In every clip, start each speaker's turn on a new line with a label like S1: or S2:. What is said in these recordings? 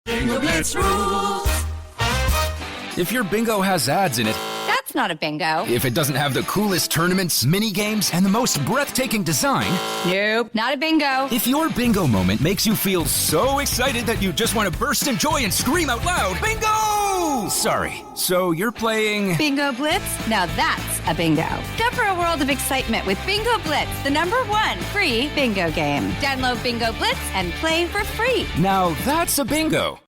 S1: Bingo Blitz rules.
S2: If your bingo has ads in it,
S3: That's not a bingo.
S2: if it doesn't have the coolest tournaments, mini games, and the most breathtaking design,
S3: Nope, not a bingo.
S2: if your bingo moment makes you feel so excited that you just want to burst in joy and scream out loud, bingo! Sorry, so you're playing...
S3: Bingo Blitz? Now that's a bingo. Go for a world of excitement with Bingo Blitz, the #1 free bingo game. Download Bingo Blitz and play for free.
S2: Now that's a bingo.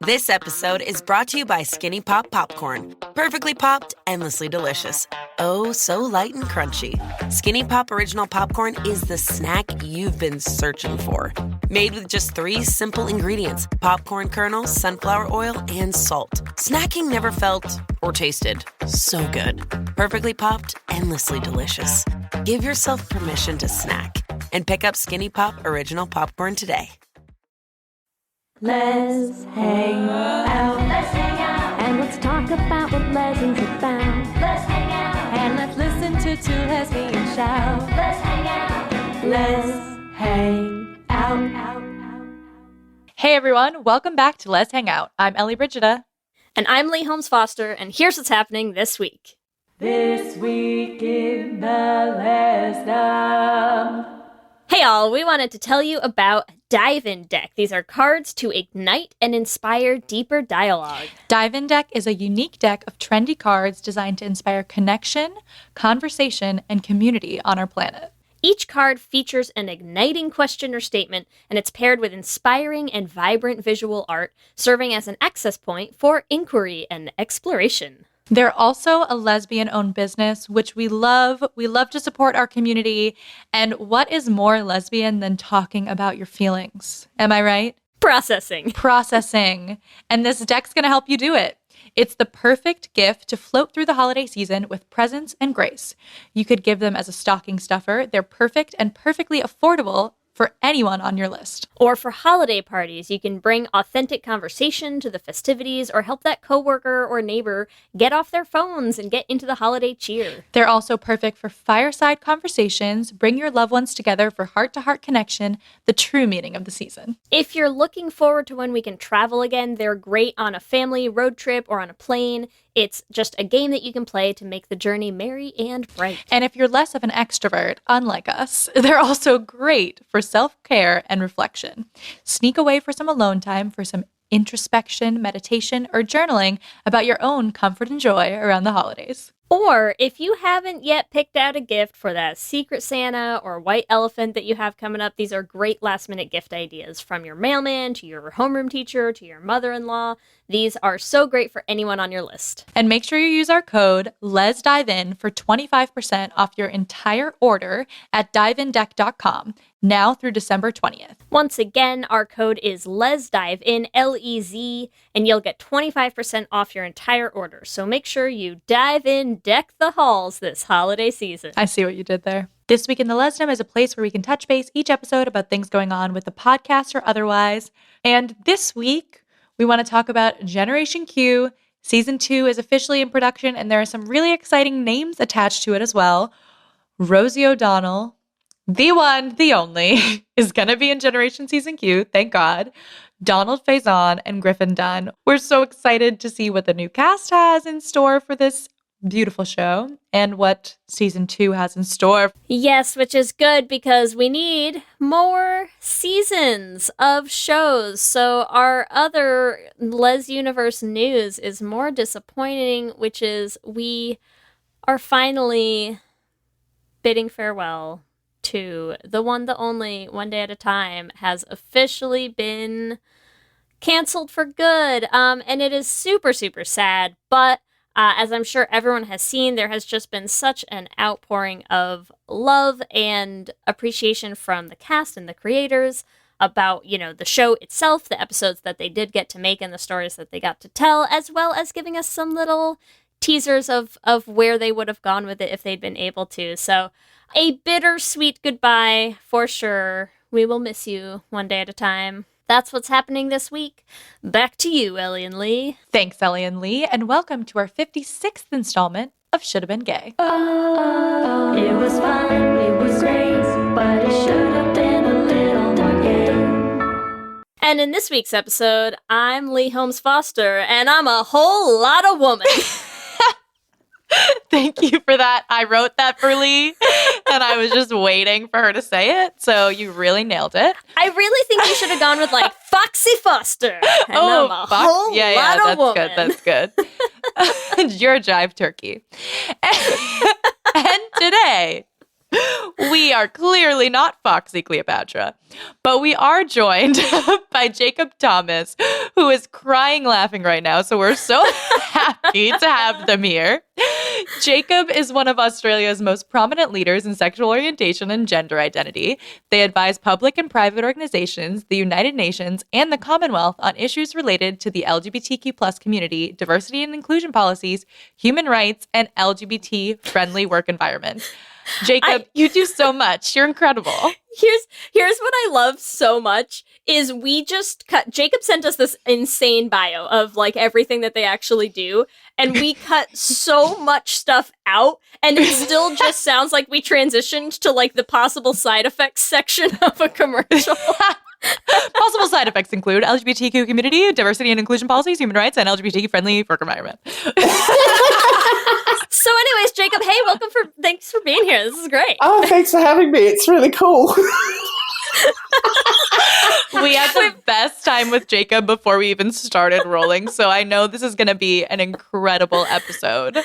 S4: This episode is brought to you by Skinny Pop Popcorn. Perfectly popped, endlessly delicious. Oh, so light and crunchy. Skinny Pop Original Popcorn is the snack you've been searching for. Made with just 3 simple ingredients: popcorn kernels, sunflower oil, and salt. Snacking never felt or tasted so good. Perfectly popped, endlessly delicious. Give yourself permission to snack and pick up Skinny Pop Original Popcorn today.
S5: Let's hang out. Let's hang out. And let's talk about what lessons have found. Let's hang out. And let's listen to 2 lesbians shout. Let's hang out. Let's hang out.
S6: Hey everyone, welcome back to Let's Hang Out. I'm Ellie Brigida.
S7: And I'm Lee Holmes Foster, and here's what's happening this week.
S5: This week in the Lesdom.
S7: Hey all, we wanted to tell you about Dive-In Deck. These are cards to ignite and inspire deeper dialogue.
S6: Dive-In Deck is a unique deck of trendy cards designed to inspire connection, conversation, and community on our planet.
S7: Each card features an igniting question or statement, and it's paired with inspiring and vibrant visual art, serving as an access point for inquiry and exploration.
S6: They're also a lesbian-owned business, which we love. We love to support our community. And what is more lesbian than talking about your feelings? Am I right? Processing. And this deck's going to help you do it. It's the perfect gift to float through the holiday season with presence and grace. You could give them as a stocking stuffer. They're perfect and perfectly affordable for anyone on your list.
S7: Or for holiday parties, you can bring authentic conversation to the festivities or help that coworker or neighbor get off their phones and get into the holiday cheer.
S6: They're also perfect for fireside conversations. Bring your loved ones together for heart-to-heart connection, the true meaning of the season.
S7: If you're looking forward to when we can travel again, they're great on a family road trip or on a plane. It's just a game that you can play to make the journey merry and bright.
S6: And if you're less of an extrovert, unlike us, they're also great for self-care and reflection. Sneak away for some alone time, for some introspection, meditation, or journaling about your own comfort and joy around the holidays.
S7: Or if you haven't yet picked out a gift for that Secret Santa or white elephant that you have coming up, these are great last-minute gift ideas, from your mailman to your homeroom teacher to your mother-in-law. These are so great for anyone on your list.
S6: And make sure you use our code LesDiveIn for 25% off your entire order at diveindeck.com, now through December 20th.
S7: Once again, our code is LesDiveIn, L-E-Z, and you'll get 25% off your entire order. So make sure you dive in, deck the halls this holiday season.
S6: I see what you did there. This Week in the Lesdom is a place where we can touch base each episode about things going on with the podcast or otherwise. And this week, we want to talk about Generation Q. Season 2 is officially in production, and there are some really exciting names attached to it as well. Rosie O'Donnell, the one, the only, is going to be in Generation Season Q, thank God. Donald Faison and Griffin Dunn. We're so excited to see what the new cast has in store for this beautiful show and what Season 2 has in store.
S7: Yes, which is good because we need more seasons of shows. So our other Les Universe news is more disappointing, which is we are finally bidding farewell to the one, the only, One Day at a Time has officially been canceled for good. And it is super, super sad, but as I'm sure everyone has seen, there has just been such an outpouring of love and appreciation from the cast and the creators about, you know, the show itself, the episodes that they did get to make and the stories that they got to tell, as well as giving us some little teasers of where they would have gone with it if they'd been able to. So a bittersweet goodbye for sure. We will miss you One Day at a Time. That's what's happening this week. Back to you, Ellie and Lee.
S6: Thanks, Ellie and Lee, and welcome to our 56th installment of Should Have Been Gay.
S5: Oh, it was fun, it was great, but it should have been a little more gay.
S7: And in this week's episode, I'm Lee Holmes Foster, and I'm a whole lot of woman.
S6: Thank you for that. I wrote that for Lee, and I was just waiting for her to say it, so you really nailed it.
S7: I really think you should have gone with, like, Foxy Foster. And I'm a whole lot of woman.
S6: That's good. You're a jive turkey. And today, we are clearly not Foxy Cleopatra, but we are joined by Jacob Thomas, who is crying laughing right now, so we're so happy to have them here. Jacob is one of Australia's most prominent leaders in sexual orientation and gender identity. They advise public and private organizations, the United Nations, and the Commonwealth on issues related to the LGBTQ+ community, diversity and inclusion policies, human rights, and LGBT-friendly work environment. Jacob, you do so much. You're incredible.
S7: Here's what I love so much is we just cut. Jacob sent us this insane bio of like everything that they actually do, and we cut so much stuff out, and it still just sounds like we transitioned to like the possible side effects section of a commercial.
S6: Possible side effects include LGBTQ community, diversity and inclusion policies, human rights, and LGBT-friendly work environment.
S7: So anyways, Jacob, hey, thanks for being here. This is great.
S8: Oh, thanks for having me. It's really cool.
S6: We had the best time with Jacob before we even started rolling, so I know this is going to be an incredible episode.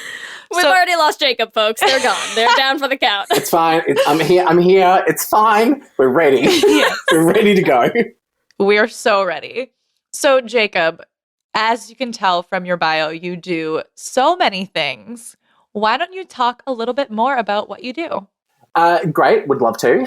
S7: We've already lost Jacob, folks. They're gone. They're down for the count.
S8: It's fine. I'm here. It's fine. We're ready.
S6: Yes.
S8: We're ready to go.
S6: We are so ready. So, Jacob, as you can tell from your bio, you do so many things. Why don't you talk a little bit more about what you do?
S8: Great, would love to.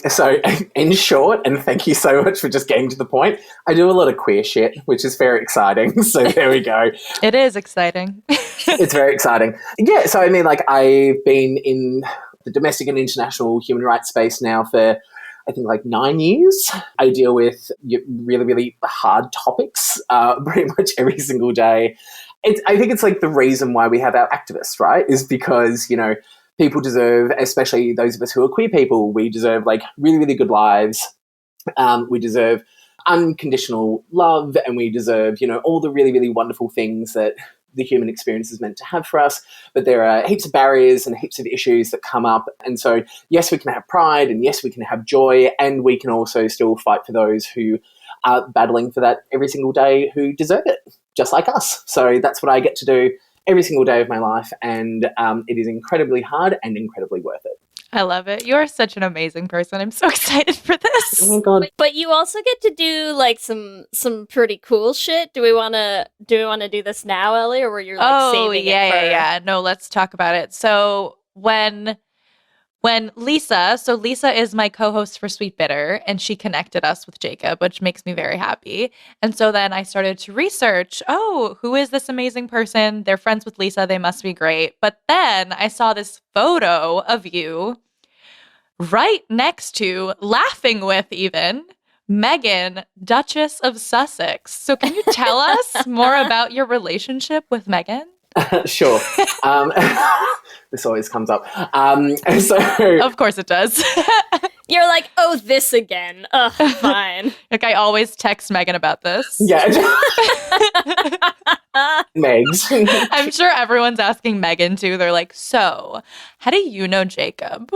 S8: So, in short, and thank you so much for just getting to the point, I do a lot of queer shit, which is very exciting. So there we go.
S6: It is exciting.
S8: It's very exciting. Yeah, so I mean, like, I've been in the domestic and international human rights space now for, I think, like 9 years. I deal with really, really hard topics pretty much every single day. I think it's like the reason why we have our activists, right, is because, you know, people deserve, especially those of us who are queer people, we deserve like really, really good lives. We deserve unconditional love, and we deserve, you know, all the really, really wonderful things that the human experience is meant to have for us. But there are heaps of barriers and heaps of issues that come up. And so, yes, we can have pride, and yes, we can have joy, and we can also still fight for those who are battling for that every single day, who deserve it, just like us. So that's what I get to do every single day of my life, and it is incredibly hard and incredibly worth it.
S6: I love it. You're such an amazing person. I'm so excited for this.
S8: Oh my God.
S7: But you also get to do like some pretty cool shit. Do we want to do this now, Ellie, or were you like saving it for...
S6: yeah. No, let's talk about it. So when Lisa is my co-host for Sweet Bitter, and she connected us with Jacob, which makes me very happy. And so then I started to research, who is this amazing person? They're friends with Lisa. They must be great. But then I saw this photo of you right next to, laughing with even, Meghan, Duchess of Sussex. So can you tell us more about your relationship with Meghan?
S8: Sure. This always comes up.
S6: Of course it does.
S7: You're like, oh, this again. Ugh, fine.
S6: Like, I always text Meghan about this.
S8: Yeah. Megs.
S6: I'm sure everyone's asking Meghan too. They're like, so, how do you know Jacob?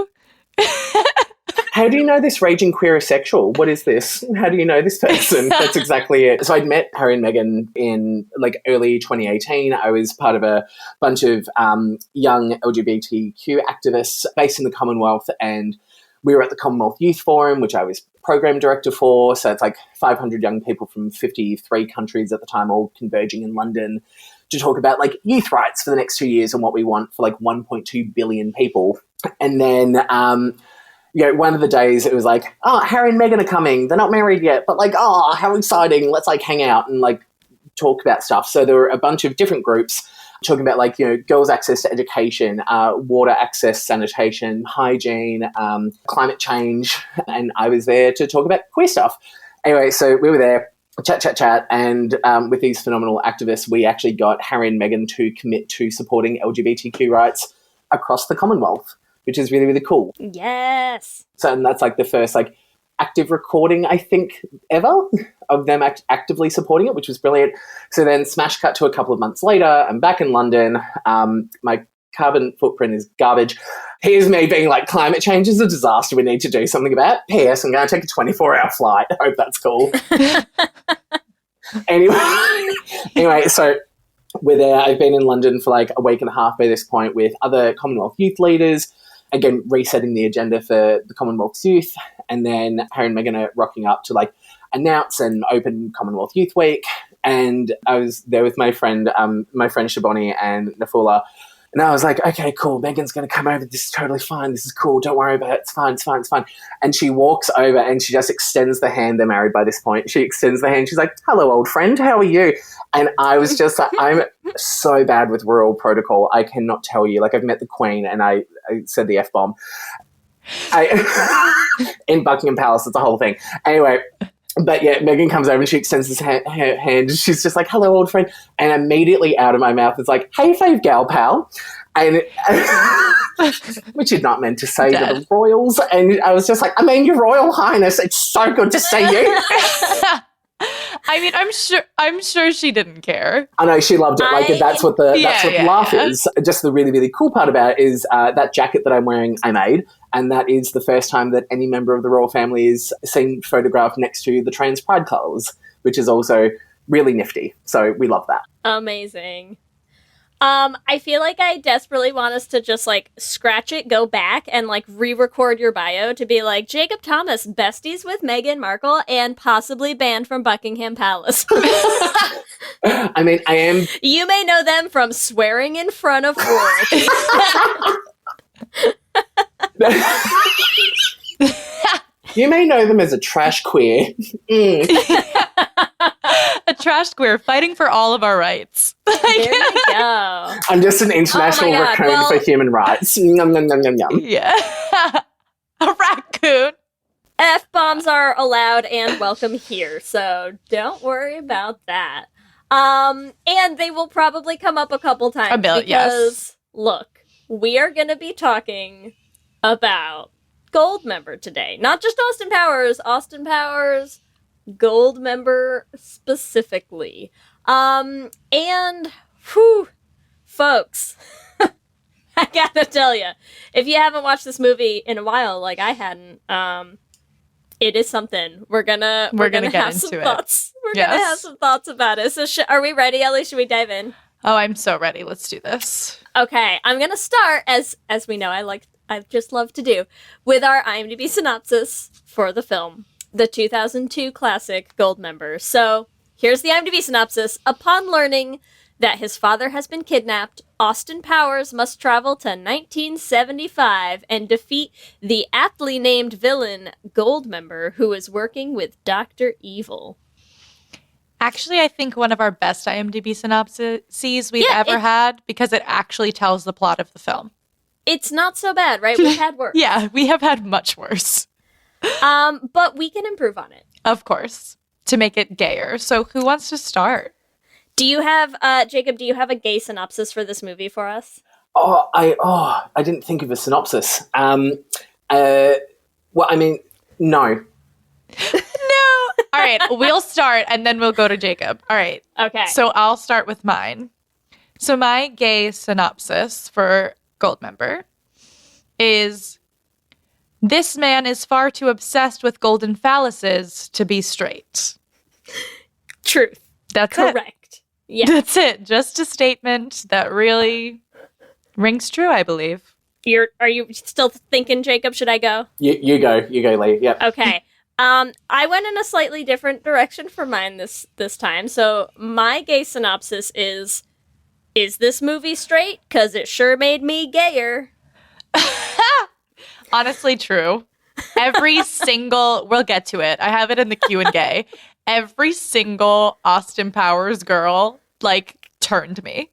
S8: How do you know this raging queerosexual? What is this? How do you know this person? That's exactly it. So I'd met Harry and Meghan in like early 2018. I was part of a bunch of young LGBTQ activists based in the Commonwealth, and we were at the Commonwealth Youth Forum, which I was program director for. So it's like 500 young people from 53 countries at the time, all converging in London to talk about like youth rights for the next 2 years and what we want for like 1.2 billion people. And then, one of the days it was like, Harry and Meghan are coming. They're not married yet, but like, how exciting. Let's like hang out and like talk about stuff. So there were a bunch of different groups talking about like, girls' access to education, water access, sanitation, hygiene, climate change. And I was there to talk about queer stuff. Anyway, so we were there, chat. And with these phenomenal activists, we actually got Harry and Meghan to commit to supporting LGBTQ rights across the Commonwealth, which is really, really cool.
S7: Yes.
S8: So and that's like the first like active recording, I think, ever of them actively supporting it, which was brilliant. So then smash cut to a couple of months later. I'm back in London. My carbon footprint is garbage. Here's me being like, climate change is a disaster. We need to do something about it. P.S. I'm going to take a 24-hour flight. I hope that's cool. Anyway, so we're there. I've been in London for like a week and a half by this point with other Commonwealth youth leaders, again, resetting the agenda for the Commonwealth's youth. And then Harry and Meghan are rocking up to like announce and open Commonwealth Youth Week. And I was there with my friend Shaboni and Nafula. And I was like, okay, cool. Megan's going to come over. This is totally fine. This is cool. Don't worry about it. It's fine. It's fine. It's fine. And she walks over and she just extends the hand. They're married by this point. She extends the hand. She's like, hello, old friend. How are you? And I was just like, I'm so bad with royal protocol. I cannot tell you. Like, I've met the Queen and I said the F-bomb. In Buckingham Palace. It's a whole thing. Anyway. But yeah, Megan comes over and she extends her hand. She's just like, hello, old friend. And immediately out of my mouth is like, hey, fave gal pal. And which is not meant to say to the royals. And I was just like, I mean, your Royal Highness, it's so good to see you.
S6: I mean, I'm sure she didn't care.
S8: I know, she loved it. Like, that's what the laugh is. Just the really, really cool part about it is that jacket that I'm wearing, I made. And that is the first time that any member of the royal family is seen photographed next to the trans pride colours, which is also really nifty. So we love that.
S7: Amazing. I feel like I desperately want us to just, like, scratch it, go back, and, like, re-record your bio to be like, Jacob Thomas, besties with Meghan Markle, and possibly banned from Buckingham Palace.
S8: I mean, I am...
S7: You may know them from swearing in front of royalty.
S8: You may know them as a trash queer.
S6: A trash queer fighting for all of our rights.
S7: There you go.
S8: I'm just an international raccoon for human rights. Yum, yum, yum, yum, yum.
S6: Yeah. A raccoon.
S7: F-bombs are allowed and welcome here, so don't worry about that. And they will probably come up a couple times. Because, look, we are going to be talking about Goldmember today. Not just Austin Powers, Goldmember specifically. And, whew, folks, I gotta tell you, if you haven't watched this movie in a while, like I hadn't, it is something. We're gonna
S6: get
S7: have
S6: into
S7: some
S6: it.
S7: thoughts. We're gonna have some thoughts about it. So, are we ready, Ellie? Should we dive in?
S6: Oh, I'm so ready. Let's do this.
S7: Okay, I'm gonna start as we know. I just love to do with our IMDb synopsis for the film, the 2002 classic Goldmember. So here's the IMDb synopsis. Upon learning that his father has been kidnapped, Austin Powers must travel to 1975 and defeat the aptly named villain Goldmember, who is working with Dr. Evil.
S6: Actually, I think one of our best IMDb synopses we've ever had, because it actually tells the plot of the film.
S7: It's not so bad, right? We've had worse.
S6: Yeah, we have had much worse.
S7: But we can improve on it.
S6: Of course, to make it gayer. So who wants to start?
S7: Do you have, Jacob, do you have a gay synopsis for this movie for us?
S8: I didn't think of a synopsis. Well, I mean, no.
S6: No. All right, we'll start and then we'll go to Jacob. All right.
S7: Okay.
S6: So I'll start with mine. So my gay synopsis for Goldmember is, this man is far too obsessed with golden phalluses to be straight.
S7: Truth.
S6: That's
S7: correct. Yeah.
S6: That's it. Just a statement that really rings true, I believe.
S7: Are you still thinking, Jacob? Should I go?
S8: You go, Lee. Yep.
S7: Okay. I went in a slightly different direction for mine this time. So my gay synopsis is this movie straight? 'Cause it sure made me gayer.
S6: Honestly, true. Every single, we'll get to it. I have it in the Q&A. Every single Austin Powers girl, like, turned me.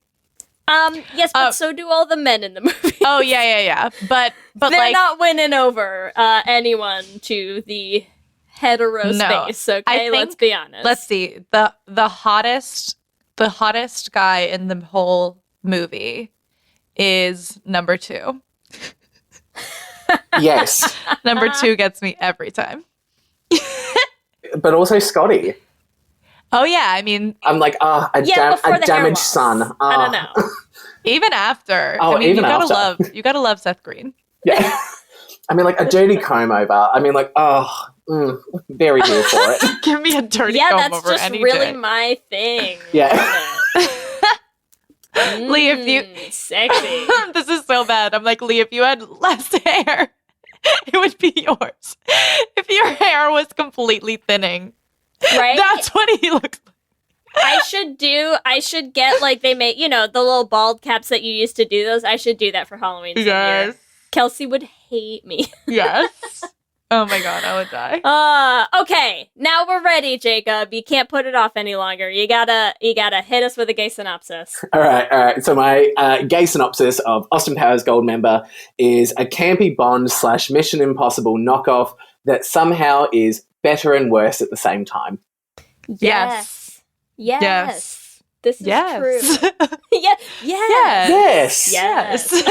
S7: Yes, but so do all the men in the movie.
S6: Oh, yeah. But
S7: they're
S6: like,
S7: not winning over anyone to the hetero space, okay? Let's be honest.
S6: Let's see. The hottest guy in the whole movie is number 2.
S8: Yes.
S6: Number 2 gets me every time.
S8: But also Scotty.
S6: Oh yeah, I mean,
S8: I'm like, a
S7: before the hair
S8: damaged
S7: loss.
S8: son.
S7: I don't know.
S6: even after.
S8: Oh,
S6: I mean,
S8: even after.
S6: you gotta love Seth Green.
S8: Yeah. I mean, like, a dirty comb over. I mean, like, very here for it.
S6: Give me a dirty
S7: Yeah,
S6: comb
S7: that's
S6: over
S7: just
S6: any
S7: really
S6: day.
S7: my thing.
S8: Yeah.
S6: Lee, if you
S7: sexy.
S6: this is so bad. I'm like, Lee, if you had less hair, it would be yours. If your hair was completely thinning,
S7: Right?
S6: that's what he looks like.
S7: I should get, like, they make, the little bald caps that you used to do those. I should do that for Halloween some year. Kelsey would hate me.
S6: Yes. Oh my god, I would die.
S7: Okay. Now we're ready, Jacob. You can't put it off any longer. You gotta hit us with a gay synopsis.
S8: All right. So my gay synopsis of Austin Powers Goldmember is a campy Bond / Mission Impossible knockoff that somehow is better and worse at the same time.
S7: Yes. This is true.
S6: Yes.
S8: Yes.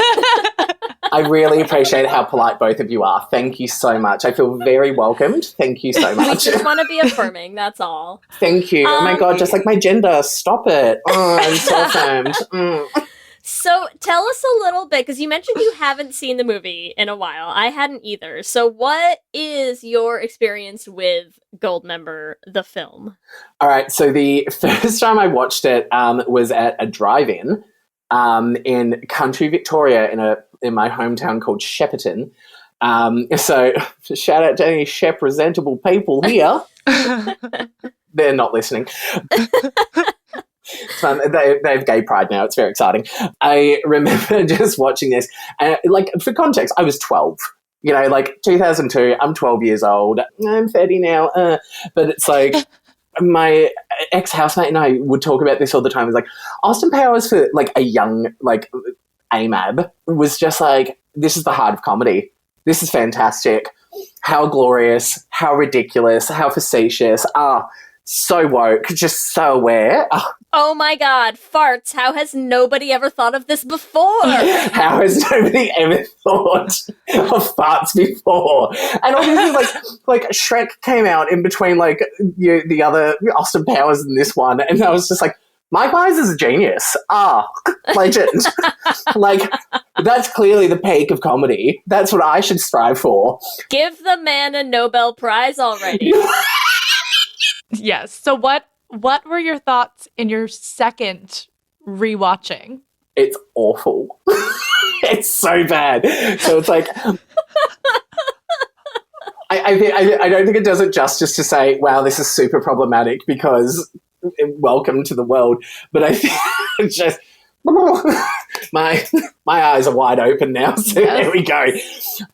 S8: I really appreciate how polite both of you are. Thank you so much. I feel very welcomed. Thank you so
S7: We
S8: much.
S7: just want to be affirming, that's all.
S8: Thank you. Oh my God, just like my gender. Stop it. Oh, I'm so affirmed.
S7: So tell us a little bit, because you mentioned you haven't seen the movie in a while. I hadn't either. So what is your experience with Goldmember, the film?
S8: All right. So the first time I watched it was at a drive-in in country Victoria in my hometown called Shepparton. So shout out to any Shep-presentable people here. They're not listening. It's fun. They have gay pride now. It's very exciting. I remember just watching this. Like, for context, I was 12. 2002, I'm 12 years old. I'm 30 now. But it's like, my ex-housemate and I would talk about this all the time. It's like, Austin Powers for, like, a young, like, AMAB was just like, this is the heart of comedy. This is fantastic. How glorious, how ridiculous, how facetious. So woke, just so aware.
S7: Oh my god, farts. How has nobody ever thought of this before?
S8: How has nobody ever thought of farts before? And obviously, like Shrek came out in between, like, the other Austin Powers and this one, and I was just like, Mike Myers is a genius. Legend. Like, that's clearly the peak of comedy. That's what I should strive for.
S7: Give the man a Nobel Prize already.
S6: Yes. So what were your thoughts in your second rewatching?
S8: It's awful. It's so bad. So it's like, I don't think it does it justice to say, wow, this is super problematic, because welcome to the world. But I think it's just, my eyes are wide open now. So There we go.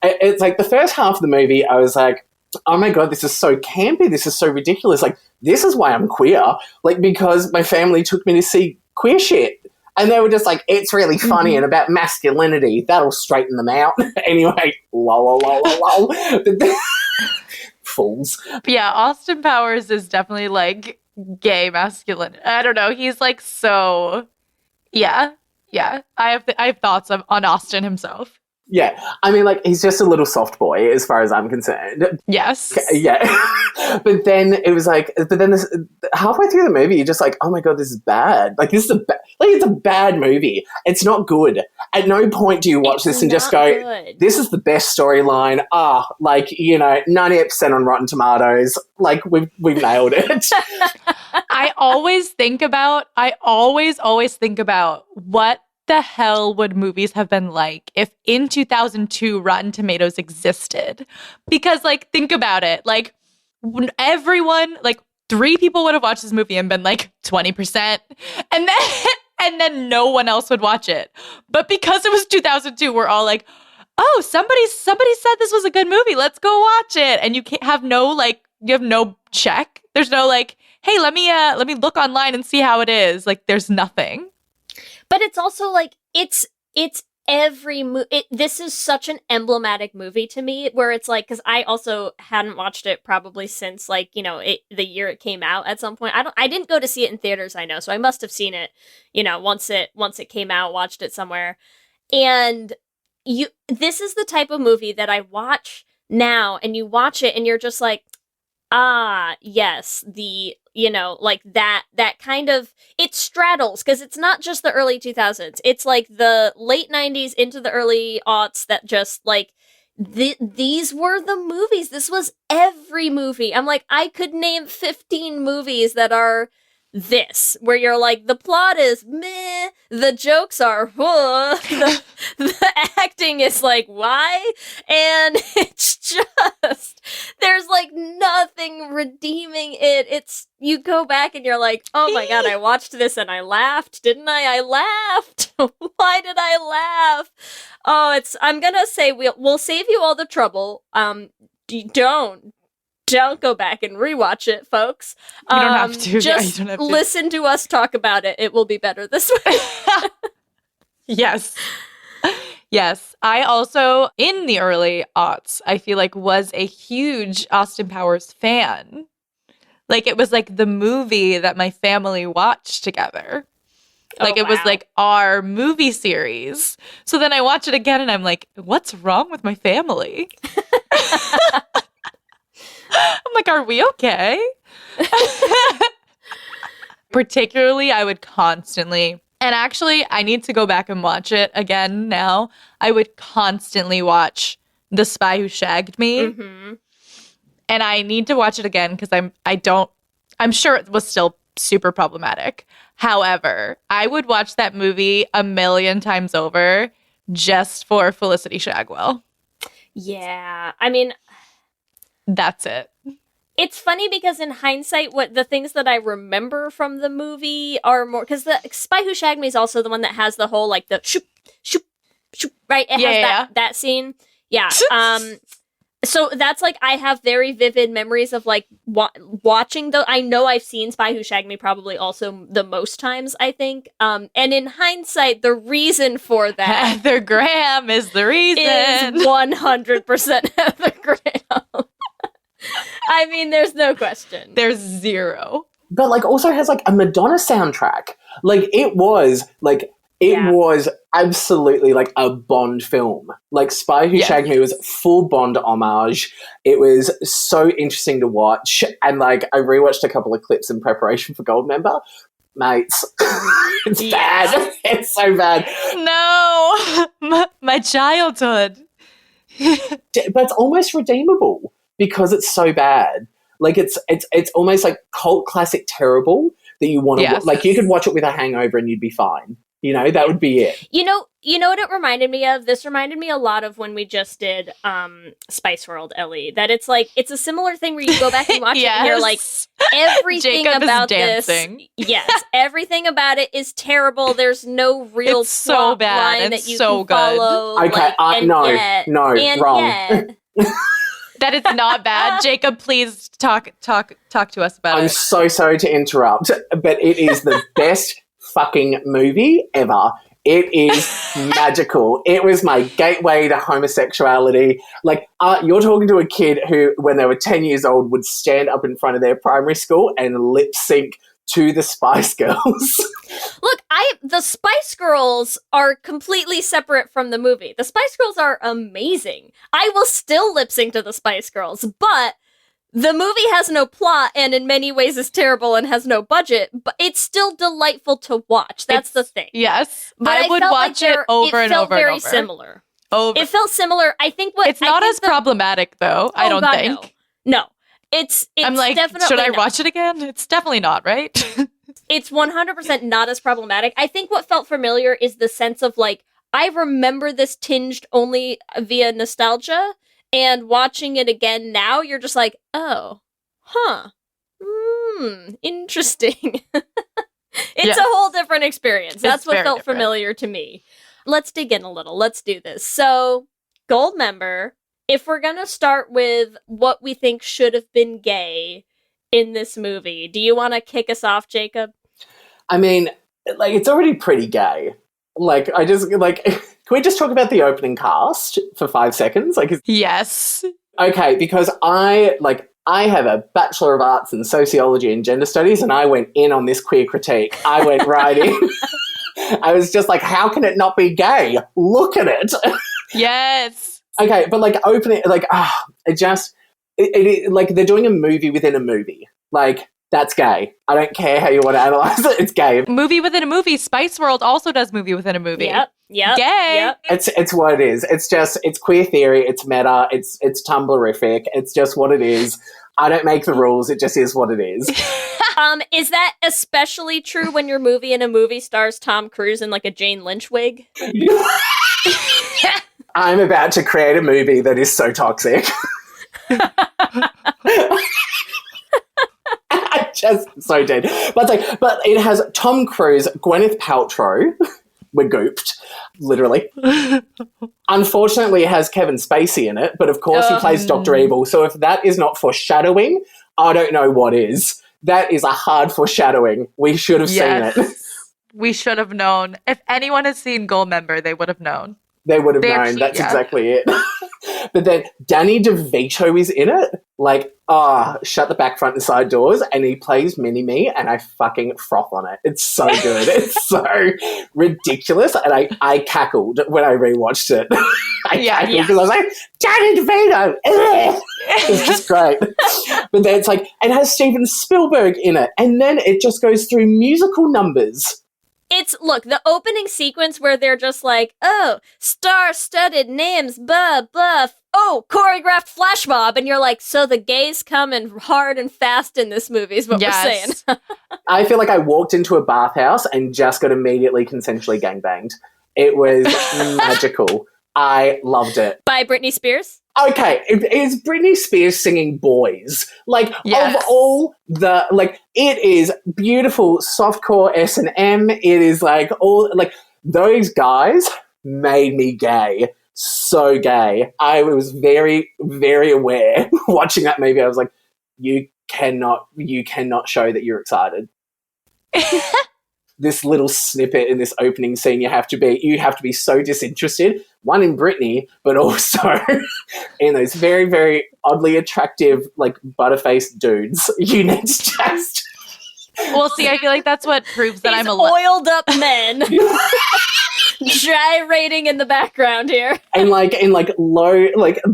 S8: It's like the first half of the movie, I was like, oh my God, this is so campy. This is so ridiculous. Like, this is why I'm queer. Like, because my family took me to see queer shit. And they were just like, it's really funny and about masculinity. That'll straighten them out. Anyway, lol. Fools.
S6: Yeah, Austin Powers is definitely, like, gay masculine. I don't know. He's, like, so... Yeah. I have thoughts on Austin himself.
S8: Yeah, I mean, like, he's just a little soft boy as far as I'm concerned.
S6: Yes.
S8: Yeah. But then it was like, halfway through the movie, you're just like, oh my God, this is bad. Like, this is it's a bad movie. It's not good. At no point do you watch this and just go,
S7: good.
S8: This is the best storyline. 98% on Rotten Tomatoes. Like, we've nailed it.
S6: I always think about what the hell would movies have been like if in 2002 Rotten Tomatoes existed? Because, like, think about it. Like, everyone, like, 3 people would have watched this movie and been like 20%, and then no one else would watch it. But because it was 2002, we're all like, oh, somebody said this was a good movie. Let's go watch it. And you can't have you have no check. There's no, like, hey, let me look online and see how it is. Like, there's nothing.
S7: But it's also like, it's every movie. This is such an emblematic movie to me, where it's like, because I also hadn't watched it probably since, like, the year it came out at some point. I didn't go to see it in theaters, I know, so I must have seen it, once it came out, watched it somewhere. And this is the type of movie that I watch now, and you watch it and you're just like, Yes, like that kind of, it straddles, because it's not just the early 2000s. It's like the late 90s into the early aughts that just like, these were the movies. This was every movie. I'm like, I could name 15 movies that are this, where you're like, the plot is meh, the jokes are the acting is like, why? And it's just, there's like nothing redeeming it. It's, you go back and you're like, oh my god, I watched this and I laughed, didn't I? I laughed. Why did I laugh? Oh, I'm gonna say we'll save you all the trouble. Don't go back and rewatch it, folks.
S6: You don't have to.
S7: Just
S6: you don't have to.
S7: listen to us talk about it. It will be better this way.
S6: Yes. Yes. I also, in the early aughts, I feel like was a huge Austin Powers fan. Like, it was like the movie that my family watched together. Like, it was like our movie series. So then I watch it again and I'm like, what's wrong with my family? I'm like, are we okay? Particularly, I would constantly, and actually, I need to go back and watch it again now. I would constantly watch The Spy Who Shagged Me.
S7: Mm-hmm.
S6: And I need to watch it again because I'm sure it was still super problematic. However, I would watch that movie a million times over just for Felicity Shagwell.
S7: Yeah. I mean,
S6: that's it.
S7: It's funny because in hindsight, what the things that I remember from the movie are more, because the Spy Who Shagged Me is also the one that has the whole like the shoop shoop shoop, right? It has that scene. Yeah. So that's like, I have very vivid memories of like watching I know I've seen Spy Who Shagged Me probably also the most times, I think. And in hindsight, the reason for that
S6: Heather Graham is the reason.
S7: Is 100% Heather Graham. I mean, there's no question.
S6: There's zero.
S8: But like also has like a Madonna soundtrack. Like it was absolutely like a Bond film. Like Spy Who Shagged Me was full Bond homage. It was so interesting to watch. And like I rewatched a couple of clips in preparation for Goldmember. Mates, it's bad. It's so bad.
S6: No, my childhood.
S8: But it's almost redeemable because it's so bad. Like it's almost like cult classic terrible that you want to like. You could watch it with a hangover and you'd be fine. You know, that would be it.
S7: You know what it reminded me of? This reminded me a lot of when we just did Spice World, Ellie. That it's like, it's a similar thing where you go back and watch it and you're like, everything
S6: Jacob
S7: about
S6: is
S7: this. Yes, everything about it is terrible. There's no real
S6: it's so bad
S7: line
S6: and
S7: that you
S6: so
S7: can follow.
S8: Good. Okay, wrong.
S6: That is not bad. Jacob, please talk to us about it.
S8: I'm so sorry to interrupt, but it is the best fucking movie ever. It is magical. It was my gateway to homosexuality. Like, you're talking to a kid who, when they were 10 years old, would stand up in front of their primary school and lip sync to the Spice Girls.
S7: Look, the Spice Girls are completely separate from the movie. The Spice Girls are amazing. I will still lip sync to the Spice Girls, but the movie has no plot and in many ways is terrible and has no budget, but it's still delightful to watch. That's the thing.
S6: Yes, but I would watch it over and over and over.
S7: It felt very similar. It felt similar. I think
S6: it's not as problematic though. I don't think.
S7: No. It's
S6: I'm like,
S7: definitely
S6: should I watch it again? It's definitely not, right?
S7: It's 100% not as problematic. I think what felt familiar is the sense of like, I remember this tinged only via nostalgia, and watching it again now, you're just like, oh, huh, interesting. It's a whole different experience. That's what felt familiar to me. Let's dig in a little. Let's do this. So, Goldmember, if we're going to start with what we think should have been gay in this movie, do you want to kick us off, Jacob?
S8: I mean, like, it's already pretty gay. Like, can we just talk about the opening cast for 5 seconds? Like,
S6: yes.
S8: Okay, because I have a Bachelor of Arts in Sociology and Gender Studies, and I went in on this queer critique. I went right in. I was just like, how can it not be gay? Look at it.
S6: Yes.
S8: Okay, but like opening, like, it just, like they're doing a movie within a movie. Like, that's gay. I don't care how you want to analyze it. It's gay.
S6: Movie within a movie. Spice World also does movie within a movie.
S7: Yep.
S6: Gay.
S7: Yep.
S8: It's what it is. It's queer theory. It's meta. It's Tumblrific. It's just what it is. I don't make the rules. It just is what it is.
S7: Is that especially true when your movie in a movie stars Tom Cruise in like a Jane Lynch wig?
S8: I'm about to create a movie that is so toxic. I just so did. But it has Tom Cruise, Gwyneth Paltrow. We're gooped, literally. Unfortunately, it has Kevin Spacey in it, but of course he plays Dr. Evil. So if that is not foreshadowing, I don't know what is. That is a hard foreshadowing. We should have seen it.
S6: We should have known. If anyone has seen Goldmember, they would have known.
S8: They would have known. That's exactly it. But then Danny DeVito is in it. Like, shut the back, front, and side doors. And he plays Mini-Me, and I fucking froth on it. It's so good. It's so ridiculous. And I cackled when I rewatched it. I cackled because I was like, Danny DeVito! It's just great. But then it's like, it has Steven Spielberg in it. And then it just goes through musical numbers.
S7: Look, the opening sequence where they're just like, oh, star-studded names, blah, blah, oh, choreographed flash mob, and you're like, so the gays come in hard and fast in this movie is what we're saying.
S8: I feel like I walked into a bathhouse and just got immediately consensually gangbanged. It was magical. I loved it.
S7: By Britney Spears?
S8: Okay, is Britney Spears singing Boys? Like, of all the, like, it is beautiful softcore S&M. It is like, all, like, those guys made me gay. So gay. I was very, very aware watching that movie. I was like, you cannot show that you're excited. This little snippet in this opening scene, you have to be so disinterested. One in Britney, but also in those very, very oddly attractive, like, butterfaced dudes. You need to just...
S6: Well, see, I feel like that's what proves that
S7: These
S6: I'm
S7: oiled up men gyrating in the background here.
S8: And the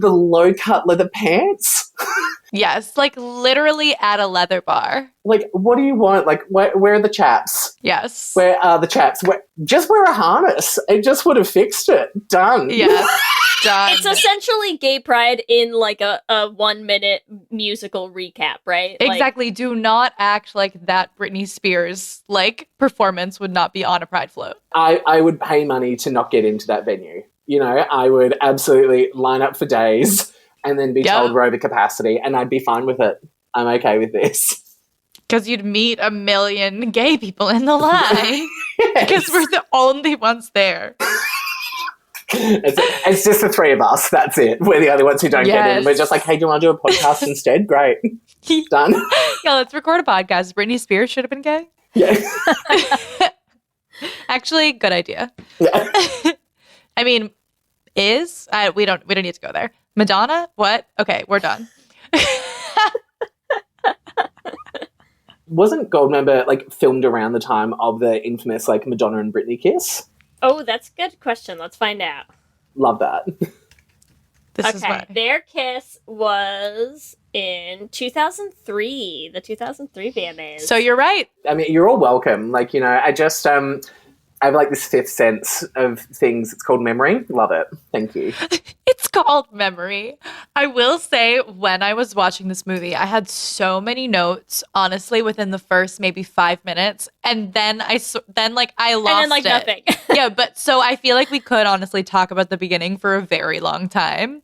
S8: low cut leather pants.
S6: Yes, like literally at a leather bar.
S8: Like, what do you want? Like, where are the chaps?
S6: Yes.
S8: Where are the chaps? Just wear a harness. It just would have fixed it. Done.
S6: Yes. Done.
S7: It's essentially gay pride in like a 1 minute musical recap, right?
S6: Exactly. Do not act like that Britney Spears like performance would not be on a pride float.
S8: I would pay money to not get into that venue. You know, I would absolutely line up for days and then be told we're over capacity, and I'd be fine with it. I'm okay with this.
S6: Because you'd meet a million gay people in the line. Because we're the only ones there.
S8: It's just the three of us. That's it. We're the only ones who don't get in. We're just like, hey, do you want to do a podcast instead? Great. Done.
S6: Yeah, let's record a podcast. Britney Spears should have been gay.
S8: Yeah.
S6: Actually, good idea.
S8: Yeah.
S6: I mean, we don't need to go there. Madonna? What? Okay, we're done.
S8: Wasn't Goldmember like filmed around the time of the infamous like Madonna and Britney kiss?
S7: Oh, that's a good question. Let's find out.
S8: Love that.
S6: This is why.
S7: Their kiss was in 2003, the 2003 VMAs.
S6: So you're right.
S8: I mean, you're all welcome. Like, you know, I just I have like this fifth sense of things. It's called memory. Love it. Thank you.
S6: It's called memory. I will say, when I was watching this movie, I had so many notes, honestly, within the first maybe 5 minutes. And then I lost it.
S7: Nothing.
S6: Yeah, but so I feel like we could honestly talk about the beginning for a very long time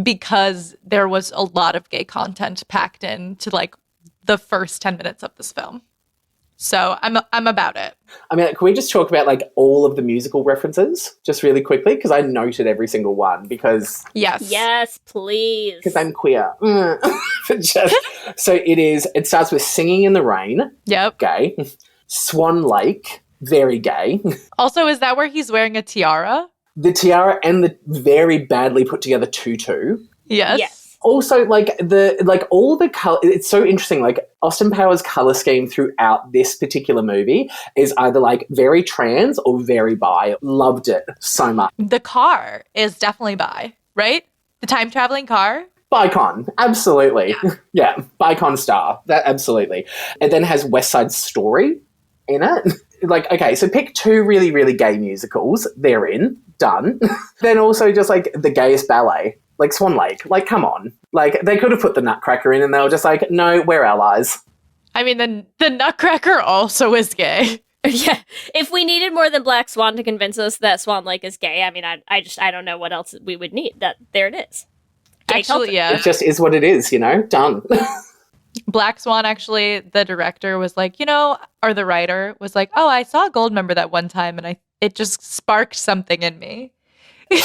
S6: because there was a lot of gay content packed into like the first 10 minutes of this film. So I'm about it.
S8: I mean, can we just talk about like all of the musical references just really quickly? Because I noted every single one because...
S7: Yes, please.
S8: Because I'm queer. So it starts with Singing in the Rain.
S6: Yep.
S8: Gay. Swan Lake. Very gay.
S6: Also, is that where he's wearing a tiara?
S8: The tiara and the very badly put together tutu.
S6: Yes.
S8: Also, all the color, it's so interesting. Like, Austin Powers' color scheme throughout this particular movie is either like very trans or very bi. Loved it so much.
S6: The car is definitely bi, right? The time traveling car.
S8: Bicon, absolutely. Yeah, Bicon star, that absolutely. It then has West Side Story in it. Like, okay, so pick two really, really gay musicals. They're in, done. Then also just like the gayest ballet, like Swan Lake. Like, come on. Like, they could have put the Nutcracker in and they were just like, no, we're allies.
S6: I mean, the Nutcracker also is gay.
S7: Yeah, if we needed more than Black Swan to convince us that Swan Lake is gay, I mean, I don't know what else we would need. That there it is. Gay
S6: Actually,
S7: culture.
S6: yeah.
S8: It just is what it is, you know? Done.
S6: Black Swan, actually, the director was like, or the writer was like, oh, I saw Goldmember that one time and it just sparked something in me.
S8: And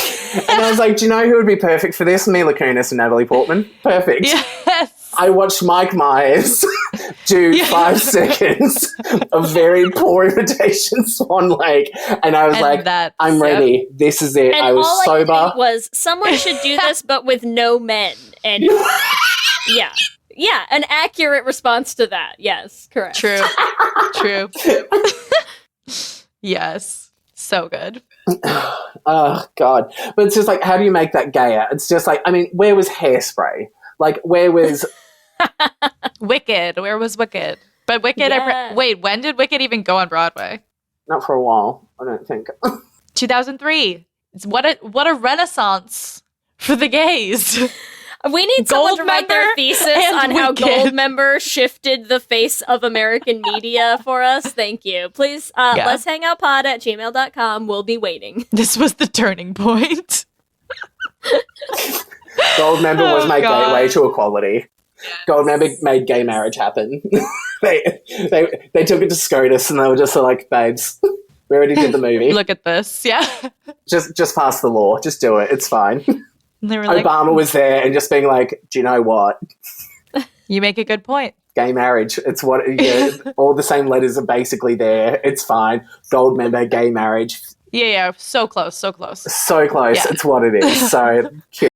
S8: I was like, do you know who would be perfect for this? Mila Kunis and Natalie Portman. Perfect.
S6: Yes.
S8: I watched Mike Myers do 5 seconds of very poor imitation Swan Lake, and I was like, I'm ready. This is it.
S7: And
S8: I was
S7: all
S8: sober.
S7: I think was someone should do this, but with no men. And yeah, an accurate response to that. Yes, correct.
S6: True. Yes. So good.
S8: Oh, God. But it's just like, how do you make that gayer? It's just like, I mean, where was Hairspray? Like, where was...
S6: Wicked. Where was Wicked? But Wicked,
S7: Yeah.
S6: wait, when did Wicked even go on Broadway?
S8: Not for a while, I don't think.
S6: 2003. What a renaissance for the gays.
S7: We need someone to write their
S6: Goldmember
S7: thesis
S6: and
S7: on how
S6: Wicked.
S7: Goldmember shifted the face of American media for us. Thank you. Please, let's hang out pod at gmail.com. We'll be waiting.
S6: This was the turning point.
S8: Goldmember was my
S6: God.
S8: gateway to equality. Goldmember made gay marriage happen. they took it to SCOTUS and they were just like, babes, we already did the movie.
S6: Look at this. Yeah.
S8: Just pass the law. Just do it. It's fine.
S6: And they were like,
S8: Obama was there and just being like, do you know what?
S6: you make a good point.
S8: Gay marriage. It's what, all the same letters are basically there. It's fine. Goldmember, gay marriage.
S6: Yeah. So close.
S8: So close.
S6: Yeah.
S8: It's what it is. So cute.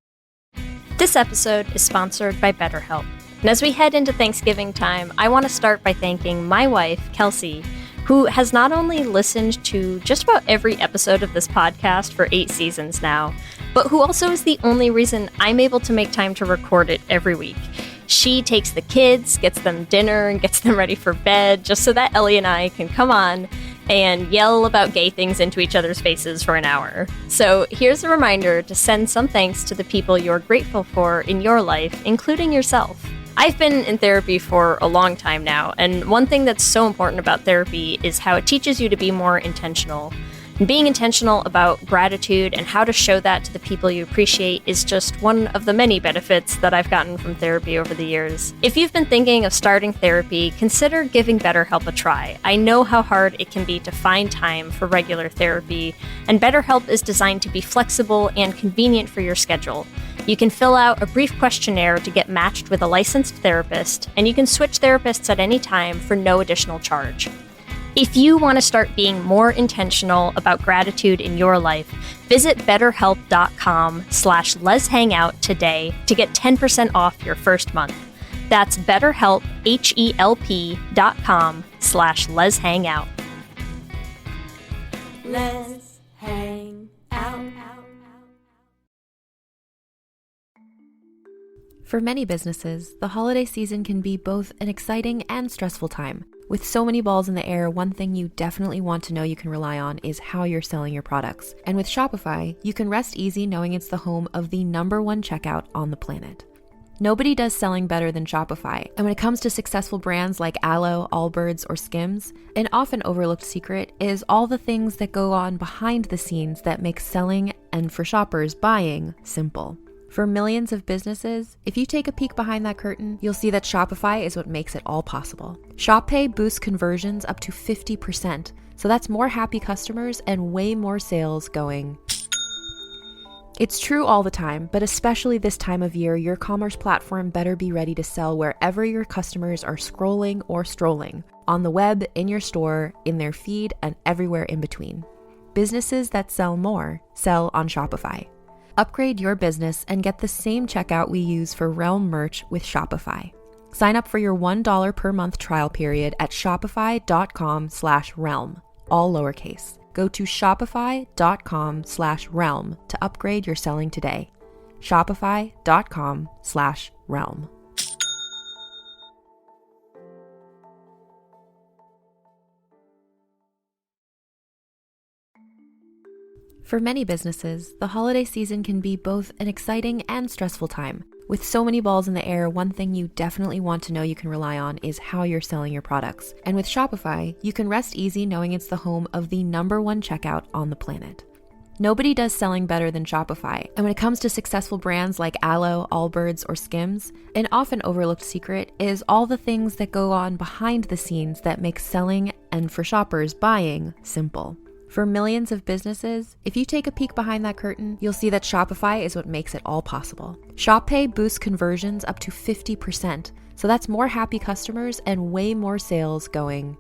S7: This episode is sponsored by BetterHelp. And as we head into Thanksgiving time, I want to start by thanking my wife, Kelsey, who has not only listened to just about every episode of this podcast for 8 seasons now, but who also is the only reason I'm able to make time to record it every week. She takes the kids, gets them dinner, and gets them ready for bed just so that Ellie and I can come on and yell about gay things into each other's faces for an hour. So here's a reminder to send some thanks to the people you're grateful for in your life, including yourself. I've been in therapy for a long time now, and one thing that's so important about therapy is how it teaches you to be more intentional. And being intentional about gratitude and how to show that to the people you appreciate is just one of the many benefits that I've gotten from therapy over the years. If you've been thinking of starting therapy, consider giving BetterHelp a try. I know how hard it can be to find time for regular therapy, and BetterHelp is designed to be flexible and convenient for your schedule. You can fill out a brief questionnaire to get matched with a licensed therapist, and you can switch therapists at any time for no additional charge. If you want to start being more intentional about gratitude in your life, visit betterhelp.com/letshangout today to get 10% off your first month. That's BetterHelp, HELP.com/letshangout.
S5: Let's hang out.
S9: For many businesses, the holiday season can be both an exciting and stressful time. With so many balls in the air, one thing you definitely want to know you can rely on is how you're selling your products. And with Shopify, you can rest easy knowing it's the home of the #1 checkout on the planet. Nobody does selling better than Shopify, and when it comes to successful brands like Aloe, Allbirds, or Skims, an often overlooked secret is all the things that go on behind the scenes that make selling, and for shoppers, buying, simple. For millions of businesses, if you take a peek behind that curtain, you'll see that Shopify is what makes it all possible. Shop Pay boosts conversions up to 50%, so that's more happy customers and way more sales going. It's true all the time, but especially this time of year, your commerce platform better be ready to sell wherever your customers are scrolling or strolling, on the web, in your store, in their feed, and everywhere in between. Businesses that sell more sell on Shopify. Upgrade your business and get the same checkout we use for Realm merch with Shopify. Sign up for your $1 per month trial period at shopify.com/realm, all lowercase. Go to shopify.com/realm to upgrade your selling today. Shopify.com/realm. For many businesses, the holiday season can be both an exciting and stressful time. With so many balls in the air, one thing you definitely want to know you can rely on is how you're selling your products. And with Shopify, you can rest easy knowing it's the home of the #1 checkout on the planet. Nobody does selling better than Shopify. And when it comes to successful brands like Aloe, Allbirds, or Skims, an often overlooked secret is all the things that go on behind the scenes that make selling, and for shoppers, buying, simple. For millions of businesses, if you take a peek behind that curtain, you'll see that Shopify is what makes it all possible. Shop Pay boosts conversions up to 50%, so that's more happy customers and way more sales going.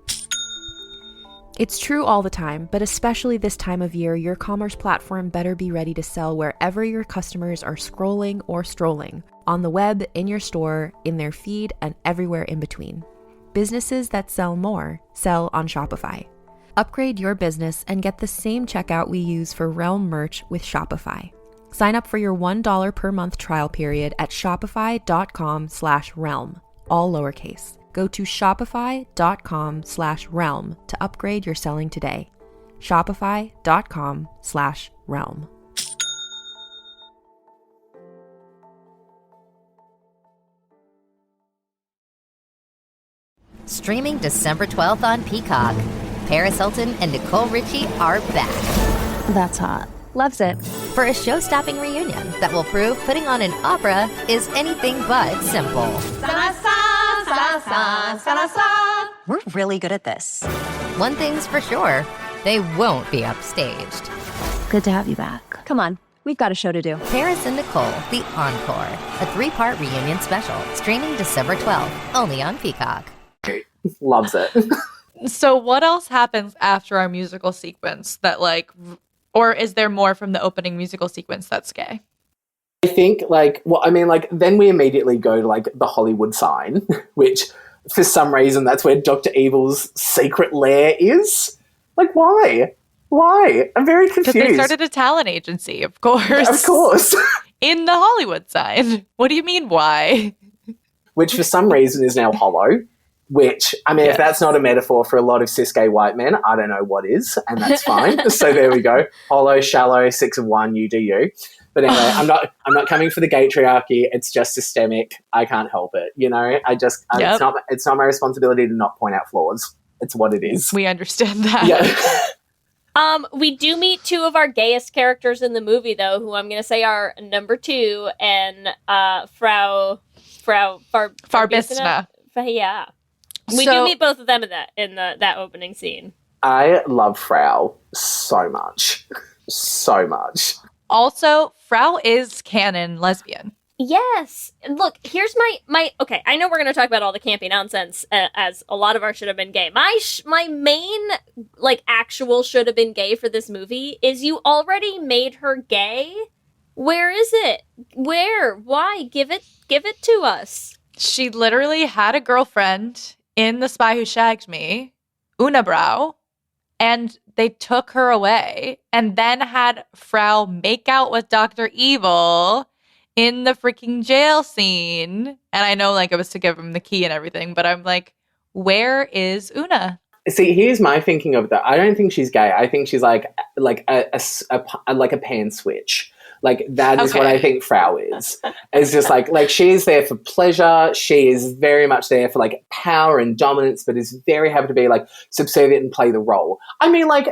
S9: It's true all the time, but especially this time of year, your commerce platform better be ready to sell wherever your customers are scrolling or strolling, on the web, in your store, in their feed, and everywhere in between. Businesses that sell more sell on Shopify. Upgrade your business and get the same checkout we use for Realm merch with Shopify. Sign up for your $1 per month trial period at shopify.com/realm, all lowercase. Go to shopify.com/realm to upgrade your selling today. Shopify.com/realm.
S10: Streaming December 12th on Peacock. Paris Hilton and Nicole Richie are back.
S11: That's hot. Loves it.
S10: For a show-stopping reunion that will prove putting on an opera is anything but simple.
S11: We're really good at this.
S10: One thing's for sure, they won't be upstaged.
S11: Good to have you back. Come on, we've got a show to do.
S10: Paris and Nicole, The Encore, a 3-part reunion special, streaming December 12th, only on Peacock.
S8: Loves it.
S6: So what else happens after our musical sequence that or is there more from the opening musical sequence that's gay?
S8: I think then we immediately go to the Hollywood sign, which for some reason that's where Dr. Evil's secret lair is. Why? I'm very confused.
S6: Because they started a talent agency, of course.
S8: Of course.
S6: In the Hollywood sign. What do you mean, why?
S8: Which for some reason is now hollow. Which, yes. If that's not a metaphor for a lot of cis gay white men, I don't know what is, and that's fine. So there we go. Hollow, shallow, 6 of 1, you do you. But anyway, I'm not coming for the gatriarchy. It's just systemic. I can't help it. It's not my responsibility to not point out flaws. It's what it is.
S6: We understand that.
S8: Yeah.
S7: We do meet 2 of our gayest characters in the movie, though, who I'm going to say are number 2 and Frau Farbissina. Yeah. We do meet both of them in that opening scene.
S8: I love Frau so much. So much.
S6: Also, Frau is canon lesbian.
S7: Yes. Look, here's my okay, I know we're going to talk about all the campy nonsense as a lot of our should have been gay. My main actual should have been gay for this movie is you already made her gay. Where is it? Where? Why? Give it to us.
S6: She literally had a girlfriend in The Spy Who Shagged Me, Unibrow, and they took her away and then had Frau make out with Dr. Evil in the freaking jail scene. And I know it was to give him the key and everything, but I'm where is Una?
S8: See, here's my thinking of that. I don't think she's gay. I think she's like a pan switch. That is what I think Frau is. It's just she is there for pleasure. She is very much there for power and dominance, but is very happy to be subservient and play the role.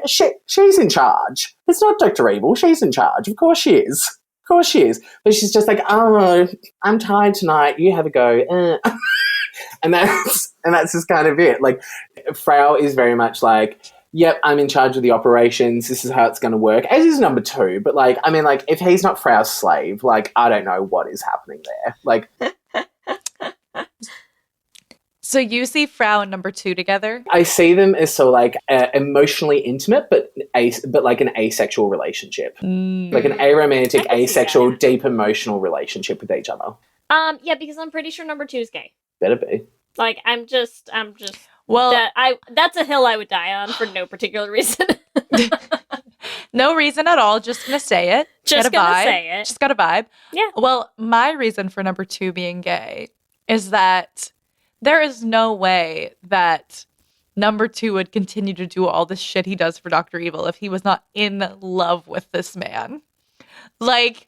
S8: She's in charge. It's not Dr. Evil. She's in charge. Of course she is. Of course she is. But she's just oh, I'm tired tonight. You have a go. And that's just kind of it. Frau is very much yep, I'm in charge of the operations. This is how it's going to work. As is number 2. But, if he's not Frau's slave, I don't know what is happening there.
S6: So you see Frau and number 2 together?
S8: I see them as emotionally intimate, but an asexual relationship. An aromantic, asexual, deep emotional relationship with each other.
S7: Yeah, because I'm pretty sure number 2 is gay.
S8: Better be.
S7: I'm just... Well, that's a hill I would die on for no particular reason.
S6: No reason at all. Just gonna say it.
S7: Just
S6: Got a
S7: gonna
S6: vibe.
S7: say it.
S6: Just got a vibe.
S7: Yeah.
S6: Well, my reason for number 2 being gay is that there is no way that number 2 would continue to do all this shit he does for Dr. Evil if he was not in love with this man. Like,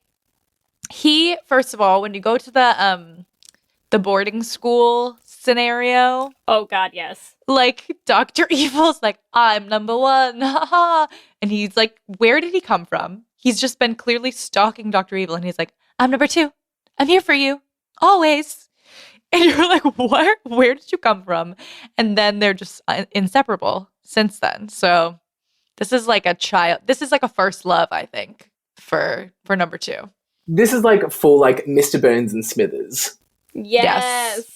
S6: he, first of all, when you go to the boarding school scenario.
S7: Oh, God, yes.
S6: Like, Dr. Evil's like, I'm number 1, haha. And he's like, where did he come from? He's just been clearly stalking Dr. Evil, and he's like, I'm number 2. I'm here for you. Always. And you're like, what? Where did you come from? And then they're just inseparable since then. So this is like this is like a first love, I think, for number 2.
S8: This is like full like Mr. Burns and Smithers.
S7: Yes.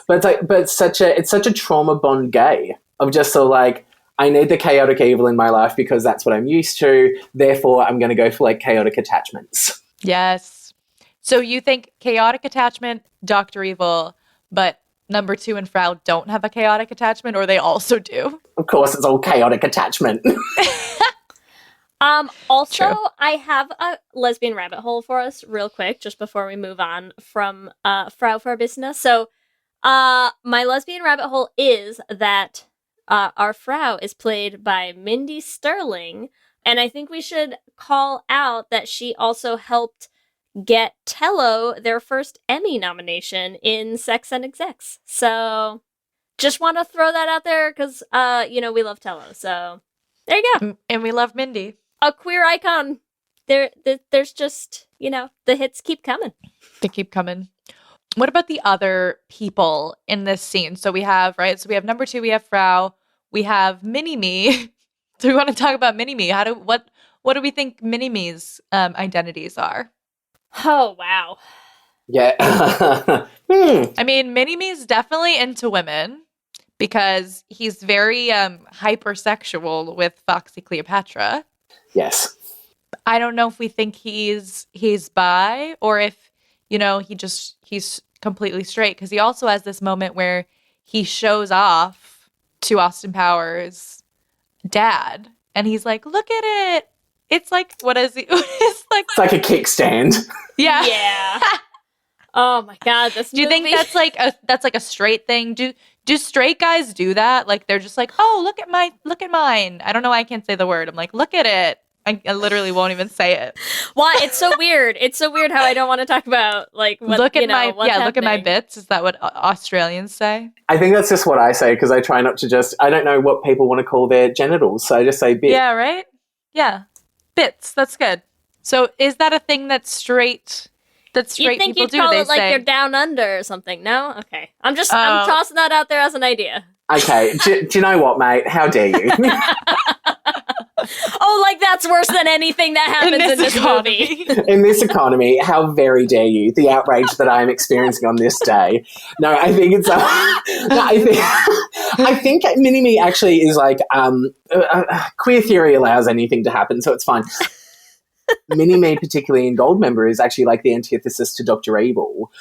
S8: But it's such a trauma bond gay of just so like, I need the chaotic evil in my life because that's what I'm used to. Therefore, I'm going to go for like chaotic attachments.
S6: Yes. So you think chaotic attachment, Dr. Evil, but number 2 and Frau don't have a chaotic attachment, or they also do?
S8: Of course, it's all chaotic attachment.
S7: Also,
S6: True.
S7: I have a lesbian rabbit hole for us real quick, just before we move on from Frau for business. So, my lesbian rabbit hole is that our Frau is played by Mindy Sterling, and I think we should call out that she also helped get Tello their first Emmy nomination in Sex and Execs. So, just want to throw that out there because, we love Tello. So, there you go.
S6: And we love Mindy.
S7: A queer icon. There's just, the hits keep coming.
S6: They keep coming. What about the other people in this scene? So we have, right? So we have number 2, we have Frau, we have Mini-Me. Do we want to talk about Mini-Me? What do we think Mini-Me's identities are?
S7: Oh, wow.
S8: Yeah.
S6: I mean, Mini-Me's definitely into women because he's very hypersexual with Foxy Cleopatra.
S8: Yes.
S6: I don't know if we think he's bi or if, he's completely straight, because he also has this moment where he shows off to Austin Powers' dad and he's like, look at it. It's like, what is he? It's
S8: like a kickstand.
S6: Yeah.
S7: Yeah. Oh my God, this
S6: Do you
S7: movie.
S6: think that's like a straight thing? Do straight guys do that? Like they're just like, oh, look at mine. I don't know why I can't say the word. I'm like, look at it. I literally won't even say it.
S7: Why? It's so weird. It's so weird how I don't want to talk about like what,
S6: look at
S7: what's happening.
S6: Look at my bits. Is that what Australians say?
S8: I think that's just what I say because I try not to I don't know what people want to call their genitals, so I just say bit.
S6: Yeah, right? Yeah. Bits. That's good. So is that a thing that's straight? That straight
S7: you think
S6: people
S7: you'd
S6: do?
S7: call
S6: They
S7: it like
S6: say
S7: you're down under or something? No? Okay. I'm tossing that out there as an idea.
S8: Okay. Do you know what, mate? How dare you?
S7: Oh, like that's worse than anything that happens in this movie.
S8: In this economy, how very dare you? The outrage that I am experiencing on this day. No, I think it's. I think Mini-Me actually is like queer theory allows anything to happen, so it's fine. Mini-Me, particularly in Goldmember, is actually like the antithesis to Dr. Evil,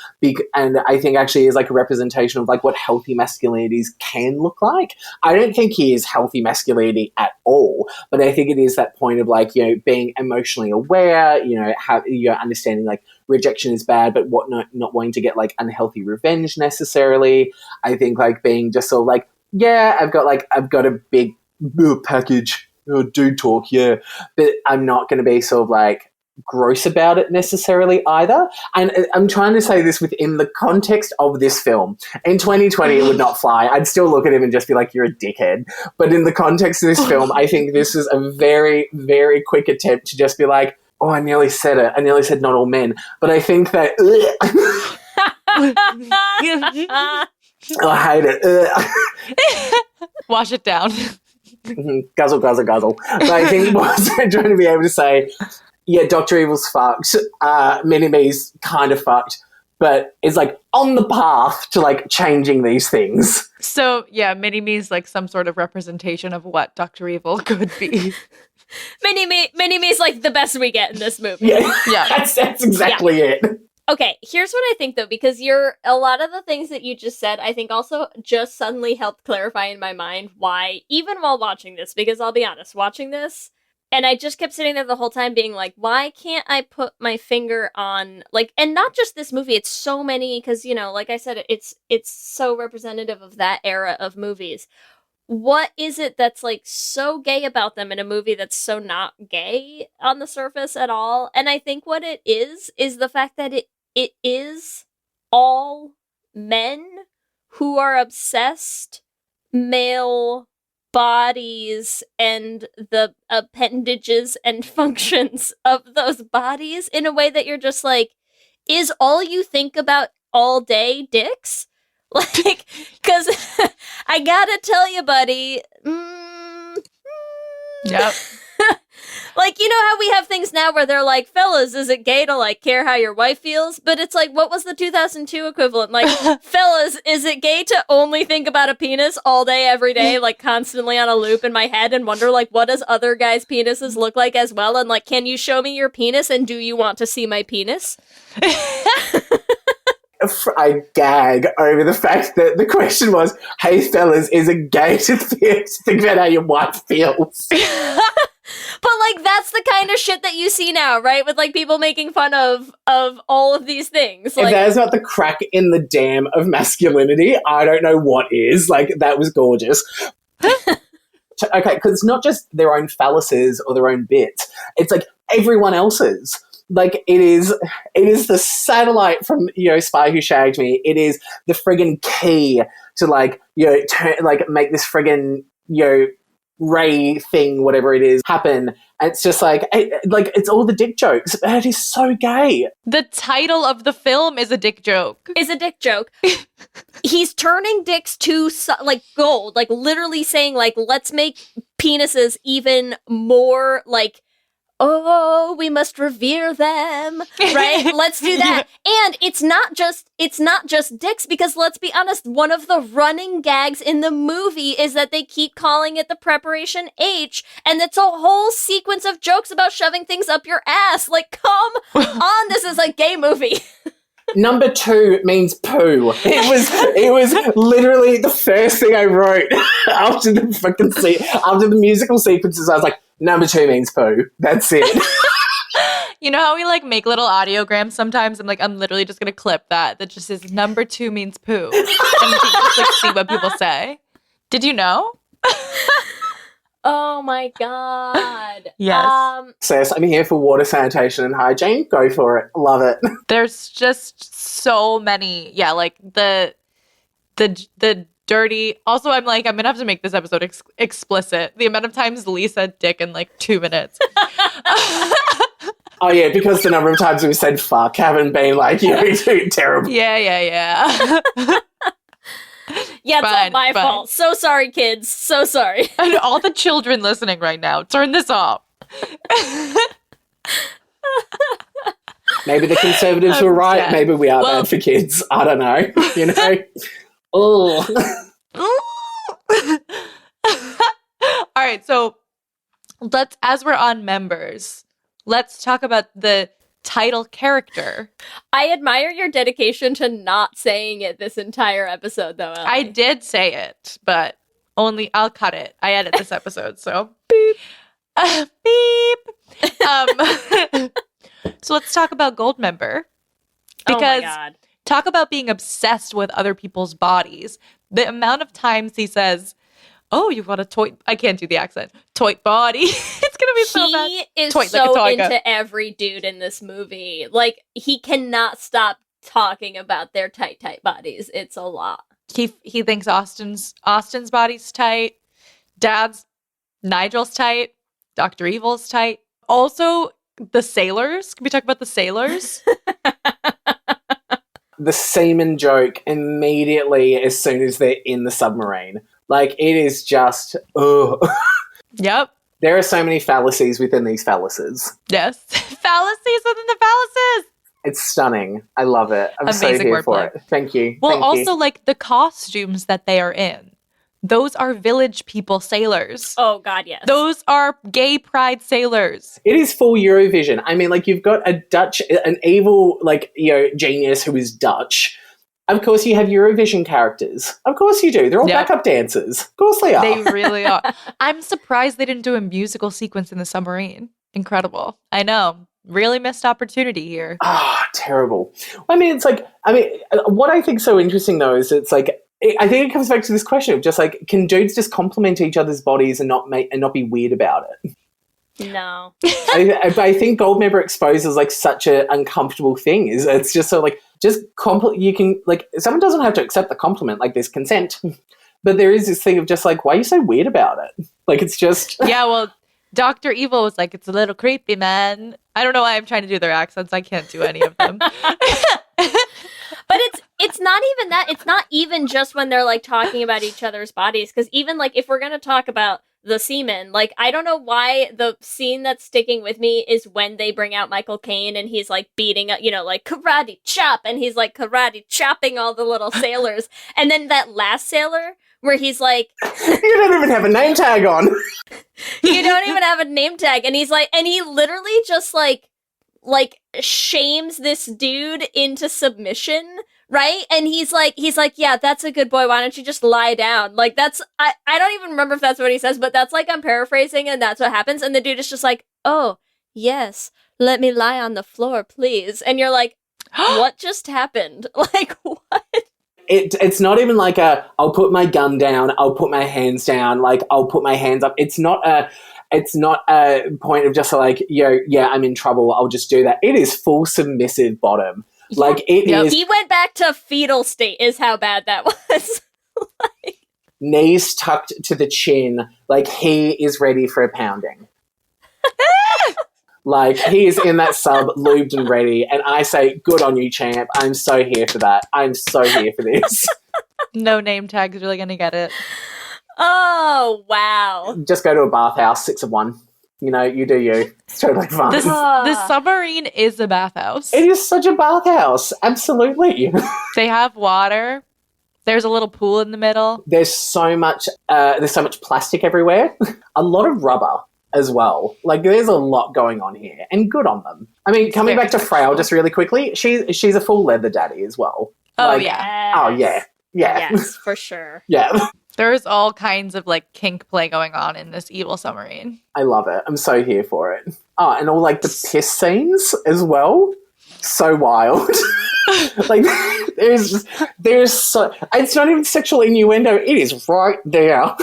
S8: and I think actually is like a representation of like what healthy masculinities can look like. I don't think he is healthy masculinity at all, but I think it is that point of like, being emotionally aware, you're understanding like rejection is bad, but not wanting to get like unhealthy revenge necessarily. I think like being just sort of like, yeah, I've got a big package. Oh, do talk, yeah. But I'm not going to be sort of like gross about it necessarily either. And I'm trying to say this within the context of this film. In 2020, it would not fly. I'd still look at him and just be like, you're a dickhead. But in the context of this film, I think this is a very, very quick attempt to just be like, oh, I nearly said it. I nearly said not all men. But I think that... I hate it.
S6: Wash it down.
S8: Guzzle, guzzle, guzzle. But I think what I'm trying to be able to say, yeah, Dr. Evil's fucked. Mini-Me's kind of fucked, but is like on the path to like changing these things.
S6: So yeah, Mini-Me's like some sort of representation of what Dr. Evil could be.
S7: Mini-Me's like the best we get in this movie.
S8: Yeah. That's exactly it.
S7: Okay, here's what I think though, because a lot of the things that you just said, I think also just suddenly helped clarify in my mind why, even while watching this, because I'll be honest, watching this, And I just kept sitting there the whole time being like, why can't I put my finger on, like, and not just this movie, it's so many, because, you know, like I said, it's so representative of that era of movies. What is it that's, like, so gay about them in a movie that's so not gay on the surface at all? And I think what it is the fact that it is all men who are obsessed male bodies and the appendages and functions of those bodies in a way that you're just like, is all you think about all day dicks? Like, because I gotta tell you, buddy.
S6: Yep.
S7: Like, you know how we have things now where they're like, fellas, is it gay to, like, care how your wife feels? But it's like, what was the 2002 equivalent? Like, fellas, is it gay to only think about a penis all day, every day, like, constantly on a loop in my head and wonder, like, what does other guys' penises look like as well? And, like, can you show me your penis and do you want to see my penis?
S8: I gag over the fact that the question was, hey, fellas, is it gay to think about how your wife feels?
S7: But, like, that's the kind of shit that you see now, right? With, like, people making fun of all of these things. Like,
S8: if that is not the crack in the dam of masculinity, I don't know what is. Like, that was gorgeous. Okay, because it's not just their own phalluses or their own bits. It's, like, everyone else's. Like, it is the satellite from, you know, Spy Who Shagged Me. It is the friggin' key to, like, you know, make this friggin', you know, Ray thing, whatever it is, happen. And it's just like it's all the dick jokes. It is so gay.
S6: The title of the film is a dick joke.
S7: He's turning dicks to, like, gold. Like, literally saying, like, let's make penises even more, like, oh, we must revere them, right? Let's do that. And it's not just dicks, because let's be honest, one of the running gags in the movie is that they keep calling it the Preparation H, and it's a whole sequence of jokes about shoving things up your ass. Like, come on, this is a gay movie.
S8: Number 2 means poo. It was literally the first thing I wrote after the musical sequences. I was like, number 2 means poo. That's it.
S6: You know how we, like, make little audiograms sometimes? I'm literally just gonna clip that just says number 2 means poo, and you can just, like, see what people say. Did you know?
S7: Oh my god.
S6: Yes.
S8: Sis, I'm here for water, sanitation, and hygiene. Go for it. Love it.
S6: There's just so many. Yeah, like the dirty. Also, I'm gonna have to make this episode explicit. The amount of times Lee said dick in, like, 2 minutes.
S8: Oh yeah, because the number of times we said fuck haven't been, like, you know, terrible.
S6: Yeah.
S7: Yeah, it's all my fault. So sorry, kids. So sorry.
S6: And all the children listening right now, turn this off.
S8: Maybe the conservatives were right.
S6: Dead.
S8: Maybe we are bad for kids. I don't know. You know? Oh.
S6: All right, so as we're on members, let's talk about the title character.
S7: I admire your dedication to not saying it this entire episode, though, Ellie.
S6: I did say it, but I'll cut it. I edit this episode, so beep. Beep. So let's talk about Goldmember. Because
S7: oh my God.
S6: Talk about being obsessed with other people's bodies. The amount of times he says, oh, you've got a toy. I can't do the accent. Toy body. It's going to be so bad.
S7: He is
S6: Toy,
S7: so
S6: like
S7: into every dude in this movie. Like, he cannot stop talking about their tight bodies. It's a lot.
S6: He thinks Austin's body's tight. Nigel's tight. Dr. Evil's tight. Also, the sailors. Can we talk about the sailors?
S8: The semen joke immediately as soon as they're in the submarine. Like, it is just, ugh.
S6: Yep.
S8: There are so many fallacies within these phalluses.
S6: Yes. Fallacies within the phalluses.
S8: It's stunning. I love it. I'm
S6: Amazing
S8: so here
S6: wordplay.
S8: for it. Thank you.
S6: Well,
S8: Thank
S6: also,
S8: you.
S6: like, the costumes that they are in. Those are village people sailors.
S7: Oh, God, yes.
S6: Those are gay pride sailors.
S8: It is full Eurovision. I mean, like, you've got an evil, like, you know, genius who is Dutch. Of course you have Eurovision characters. Of course you do. They're all backup dancers. Of course they are.
S6: They really are. I'm surprised they didn't do a musical sequence in the submarine. Incredible. I know. Really missed opportunity here.
S8: Terrible. I mean, what I think so interesting though is it's like, I think it comes back to this question of just like, can dudes just compliment each other's bodies and not be weird about it?
S7: No.
S8: I think Goldmember exposes like such an uncomfortable thing. It's just so like, you can like, someone doesn't have to accept the compliment, like there's consent, but there is this thing of just like, why are you so weird about it? Like it's just
S6: yeah. Well, Dr. Evil was like, it's a little creepy, man. I don't know why I'm trying to do their accents. I can't do any of them.
S7: But it's not even that. It's not even just when they're like talking about each other's bodies. Because even like if we're gonna talk about the semen, like I don't know why the scene that's sticking with me is when they bring out Michael Caine and he's like beating up, like karate chop, and he's like karate chopping all the little sailors, and then that last sailor where he's like,
S8: you don't even have a name tag on.
S7: You don't even have a name tag, and he's like, and he literally just like shames this dude into submission, right? And he's like, yeah, that's a good boy. Why don't you just lie down? Like that's, I don't even remember if that's what he says, but that's like, I'm paraphrasing and that's what happens. And the dude is just like, oh, yes, let me lie on the floor, please. And you're like, what just happened? Like, what?
S8: It's not even like I'll put my gun down, I'll put my hands down, like I'll put my hands up. It's not a point of just like, yeah, I'm in trouble, I'll just do that. It is full submissive bottom.
S7: Yeah.
S8: Like it is.
S7: He went back to fetal state is how bad that was. Like,
S8: knees tucked to the chin, like he is ready for a pounding. Like he is in that sub, lubed and ready, and I say, good on you, champ. I'm so here for that. I'm so here for this.
S6: No name tag's really gonna get it.
S7: Oh, wow.
S8: Just go to a bathhouse, 6 of 1. You do you. It's totally fine.
S6: The submarine is a bathhouse.
S8: It is such a bathhouse. Absolutely.
S6: They have water. There's a little pool in the middle.
S8: There's so much plastic everywhere. A lot of rubber as well. Like there's a lot going on here, and good on them. I mean, coming back to Frail just really quickly, she's a full leather daddy as well.
S6: Oh,
S8: like,
S6: yeah.
S8: Oh, yeah. Yeah.
S7: Yes, for sure.
S8: Yeah.
S6: There's all kinds of like kink play going on in this evil submarine.
S8: I love it. I'm so here for it. Oh, and all like the piss scenes as well. So wild. Like there's so, it's not even sexual innuendo. It is right there.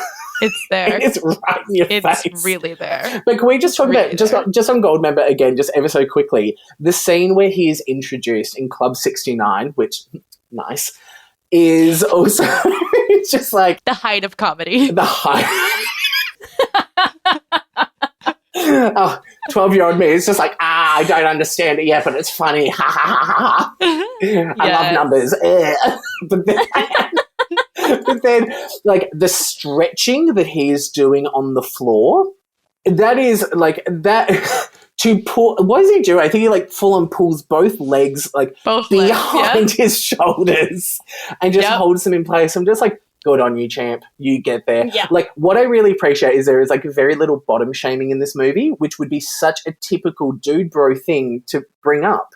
S6: It's there.
S8: It's right in your face.
S6: It's really there.
S8: But can we just talk about, just on Goldmember again, just ever so quickly, the scene where he is introduced in Club 69, which, nice, is also just like...
S6: the height of comedy.
S8: The height. 12-year-old me is just like, I don't understand it yet, but it's funny. I love numbers. But then, like, the stretching that he is doing on the floor, that is, like, that... to pull... What does he do? I think he, like, full on pulls both legs, like, behind his shoulders and just holds them in place. I'm just like, good on you, champ. You get there.
S7: Yeah.
S8: Like, what I really appreciate is there is, like, very little bottom shaming in this movie, which would be such a typical dude bro thing to bring up.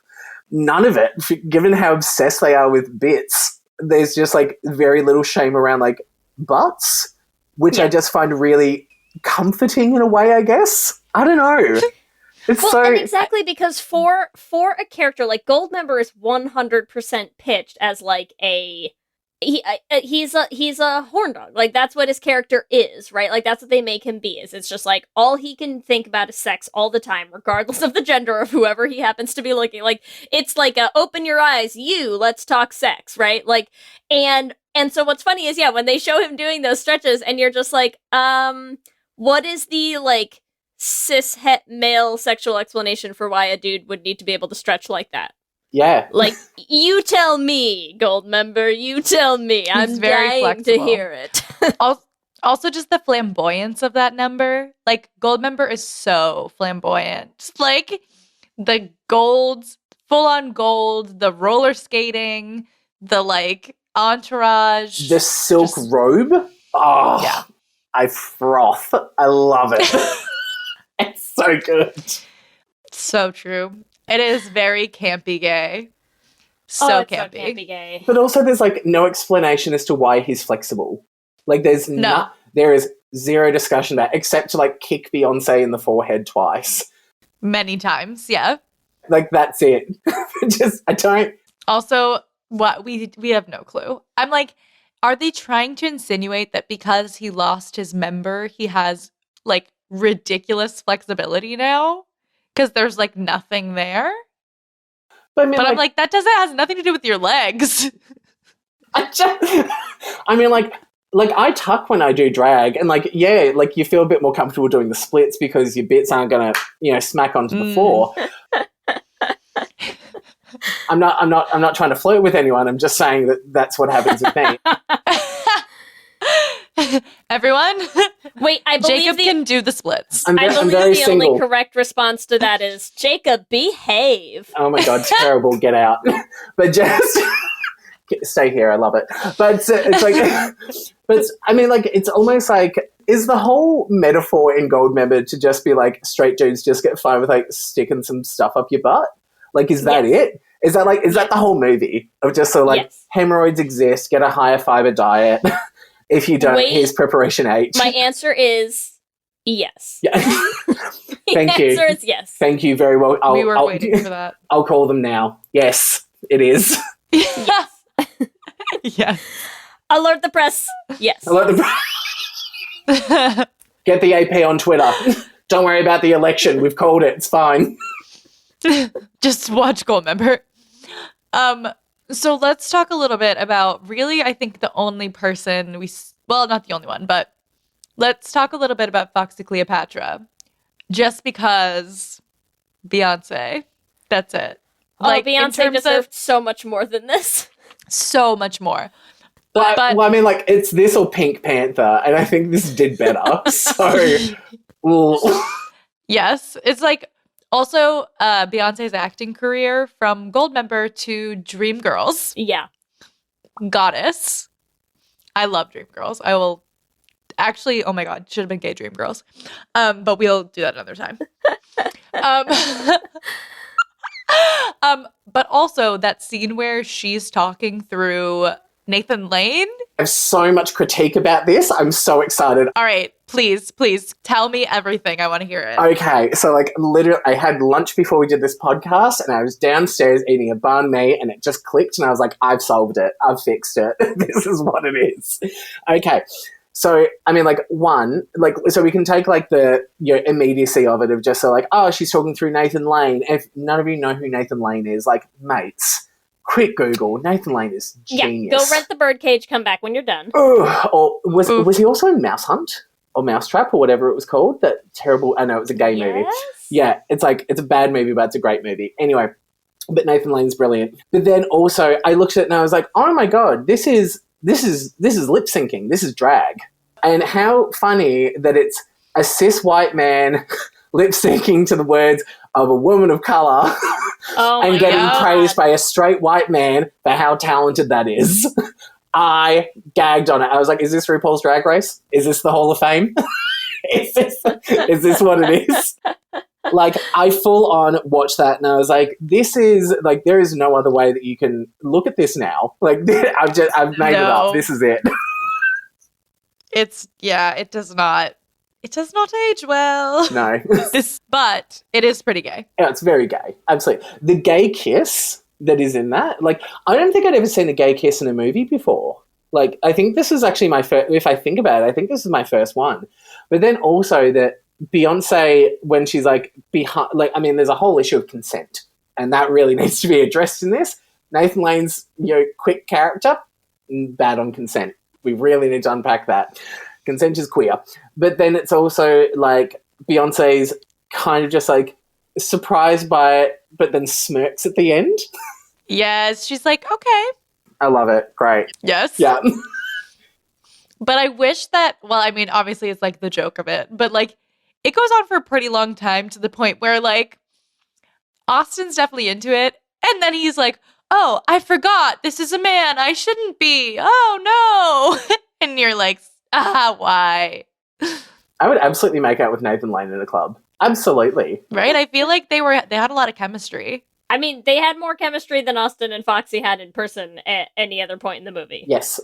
S8: None of it, given how obsessed they are with bits. There's just, like, very little shame around, like, butts, which I just find really comforting in a way, I guess. I don't know. It's
S7: and exactly because for a character like Goldmember is 100% pitched as like he's a horn dog. Like that's what his character is, right? Like that's what they make him be. It's just like all he can think about is sex all the time, regardless of the gender of whoever he happens to be looking. Like it's like open your eyes, let's talk sex, right? Like and so what's funny is when they show him doing those stretches and you're just like, what is the like cis-het male sexual explanation for why a dude would need to be able to stretch like that?
S8: Yeah.
S7: Like, you tell me, Goldmember, you tell me. I'm
S6: very
S7: dying
S6: flexible
S7: to hear it.
S6: Also, just the flamboyance of that number. Like, Goldmember is so flamboyant. Just, like, the golds, full-on gold, the roller skating, the, like, entourage.
S8: The silk robe. Oh, yeah. I froth. I love it. It's so good.
S6: So true. It is very campy gay. So
S7: it's
S6: campy.
S7: so campy gay.
S8: But also there's like no explanation as to why he's flexible. Like there's there is zero discussion about except to like kick Beyonce in the forehead twice.
S6: Many times, yeah.
S8: Like that's it. I don't.
S6: Also, what we have no clue. I'm like, are they trying to insinuate that because he lost his member, he has like ridiculous flexibility now? Because there's like nothing there.
S8: But
S6: I'm like, that has nothing to do with your legs.
S8: I mean, like I tuck when I do drag, and like, yeah, like you feel a bit more comfortable doing the splits because your bits aren't gonna, smack onto the floor. I'm not trying to flirt with anyone. I'm just saying that that's what happens with me.
S6: Everyone,
S7: wait, I believe
S6: Jacob can do the splits.
S7: I believe the only correct response to that is Jacob, behave.
S8: Oh my God, terrible! Get out. But just stay here. I love it. But it's like, but I mean, like, it's almost like, is the whole metaphor in Goldmember to just be like straight dudes just get fine with like sticking some stuff up your butt? Like, is that it? Is that the whole movie of just so like hemorrhoids exist? Get a higher fiber diet. If you don't, here's preparation H.
S7: My answer is yes.
S8: Yeah. Thank you.
S7: The answer is yes.
S8: Thank you very well.
S6: We were waiting for that.
S8: I'll call them now. Yes, it is.
S7: Yes.
S6: Yes.
S7: Alert the press. Yes.
S8: Alert the press. Get the AP on Twitter. Don't worry about the election. We've called it. It's fine.
S6: Just watch Goldmember. So let's talk a little bit about really, I think the only person not the only one, but let's talk a little bit about Foxy Cleopatra. Just because Beyonce, that's it.
S7: Like, Beyonce deserved so much more than this.
S6: So much more.
S8: But well, I mean, like, it's this or Pink Panther, and I think this did better. So,
S6: yes, it's like, also, Beyonce's acting career from Goldmember to Dreamgirls.
S7: Yeah.
S6: Goddess. I love Dreamgirls. I will actually, oh my God, should have been gay Dreamgirls. But we'll do that another time. But also that scene where she's talking through Nathan Lane.
S8: I have so much critique about this. I'm so excited.
S6: All right, please tell me everything. I want to hear it.
S8: Okay, so like literally I had lunch before we did this podcast and I was downstairs eating a banh mi and it just clicked and I was like, I've solved it. I've fixed it. This is what it is. Okay. So, I mean, like, so we can take, like, the immediacy of it of just so, like, oh, she's talking through Nathan Lane. If none of you know who Nathan Lane is, like, mates, quick Google. Nathan Lane is genius.
S7: Yeah, go rent the Birdcage, come back when you're done.
S8: Or was he also in Mouse Hunt? Or Mousetrap, or whatever it was called? That terrible, I know, it was a gay movie. Yeah, it's like, it's a bad movie, but it's a great movie. Anyway, but Nathan Lane's brilliant. But then also, I looked at it and I was like, oh my God, this is lip syncing. This is drag. And how funny that it's a cis white man lip syncing to the words of a woman of color and getting praised by a straight white man for how talented that is. I gagged on it. I was like, is this RuPaul's Drag Race? Is this the Hall of Fame? Is this what it is? Like, I full on watched that and I was like, this is, like, there is no other way that you can look at this now. Like, I've made it up. This is it.
S6: It does not age well.
S8: No.
S6: But it is pretty gay.
S8: Yeah, it's very gay. Absolutely. The gay kiss that is in that, like, I don't think I'd ever seen a gay kiss in a movie before. Like, I think this is actually my first, if I think about it, I think this is my first one. But then also that Beyonce, when she's like behind, like, I mean, there's a whole issue of consent, and that really needs to be addressed in this. Nathan Lane's, quick character, bad on consent. We really need to unpack that. Consent is queer. But then it's also like Beyonce's kind of just like surprised by it, but then smirks at the end.
S6: Yes, she's like, okay.
S8: I love it. Great.
S6: Yes.
S8: Yeah.
S6: But I wish that, well, I mean, obviously it's like the joke of it, but like it goes on for a pretty long time to the point where like Austin's definitely into it. And then he's like, oh, I forgot. This is a man. I shouldn't be. Oh, no. And you're like, why?
S8: I would absolutely make out with Nathan Lane in a club. Absolutely.
S6: Right? I feel like they had a lot of chemistry.
S7: I mean, they had more chemistry than Austin and Foxy had in person at any other point in the movie.
S8: Yes.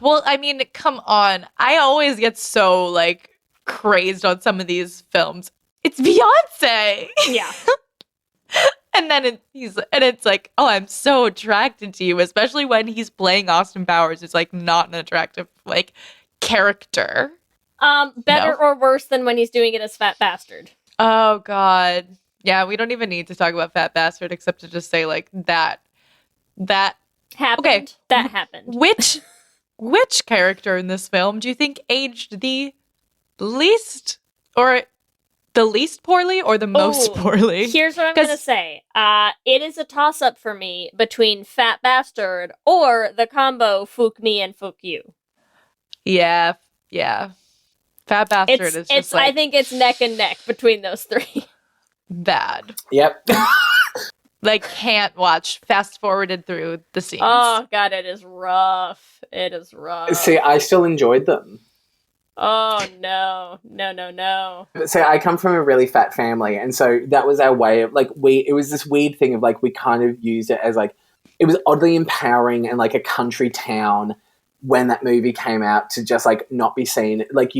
S6: Well, I mean, come on. I always get so, like, crazed on some of these films. It's Beyonce!
S7: Yeah.
S6: And then it's like, oh, I'm so attracted to you, especially when he's playing Austin Powers. It's like not an attractive, like, character.
S7: Better or worse than when he's doing it as Fat Bastard?
S6: Oh, God. Yeah, we don't even need to talk about Fat Bastard except to just say, like, that
S7: happened.
S6: Okay.
S7: That happened.
S6: Which character in this film do you think aged the least, or the least poorly, or the most poorly?
S7: Here's what I'm going to say. It is a toss-up for me between Fat Bastard or the combo Fook Me and Fook You.
S6: Yeah. Fat Bastard is just like...
S7: I think it's neck and neck between those three.
S6: Bad.
S8: Yep.
S6: Like, can't watch, fast-forwarded through the scenes.
S7: Oh, God, it is rough. It is rough.
S8: See, I still enjoyed them.
S7: Oh, no. No.
S8: So I come from a really fat family, and so that was our way of, like, it was this weird thing of, like, we kind of used it as, like, it was oddly empowering in, like, a country town when that movie came out to just, like, not be seen. Like,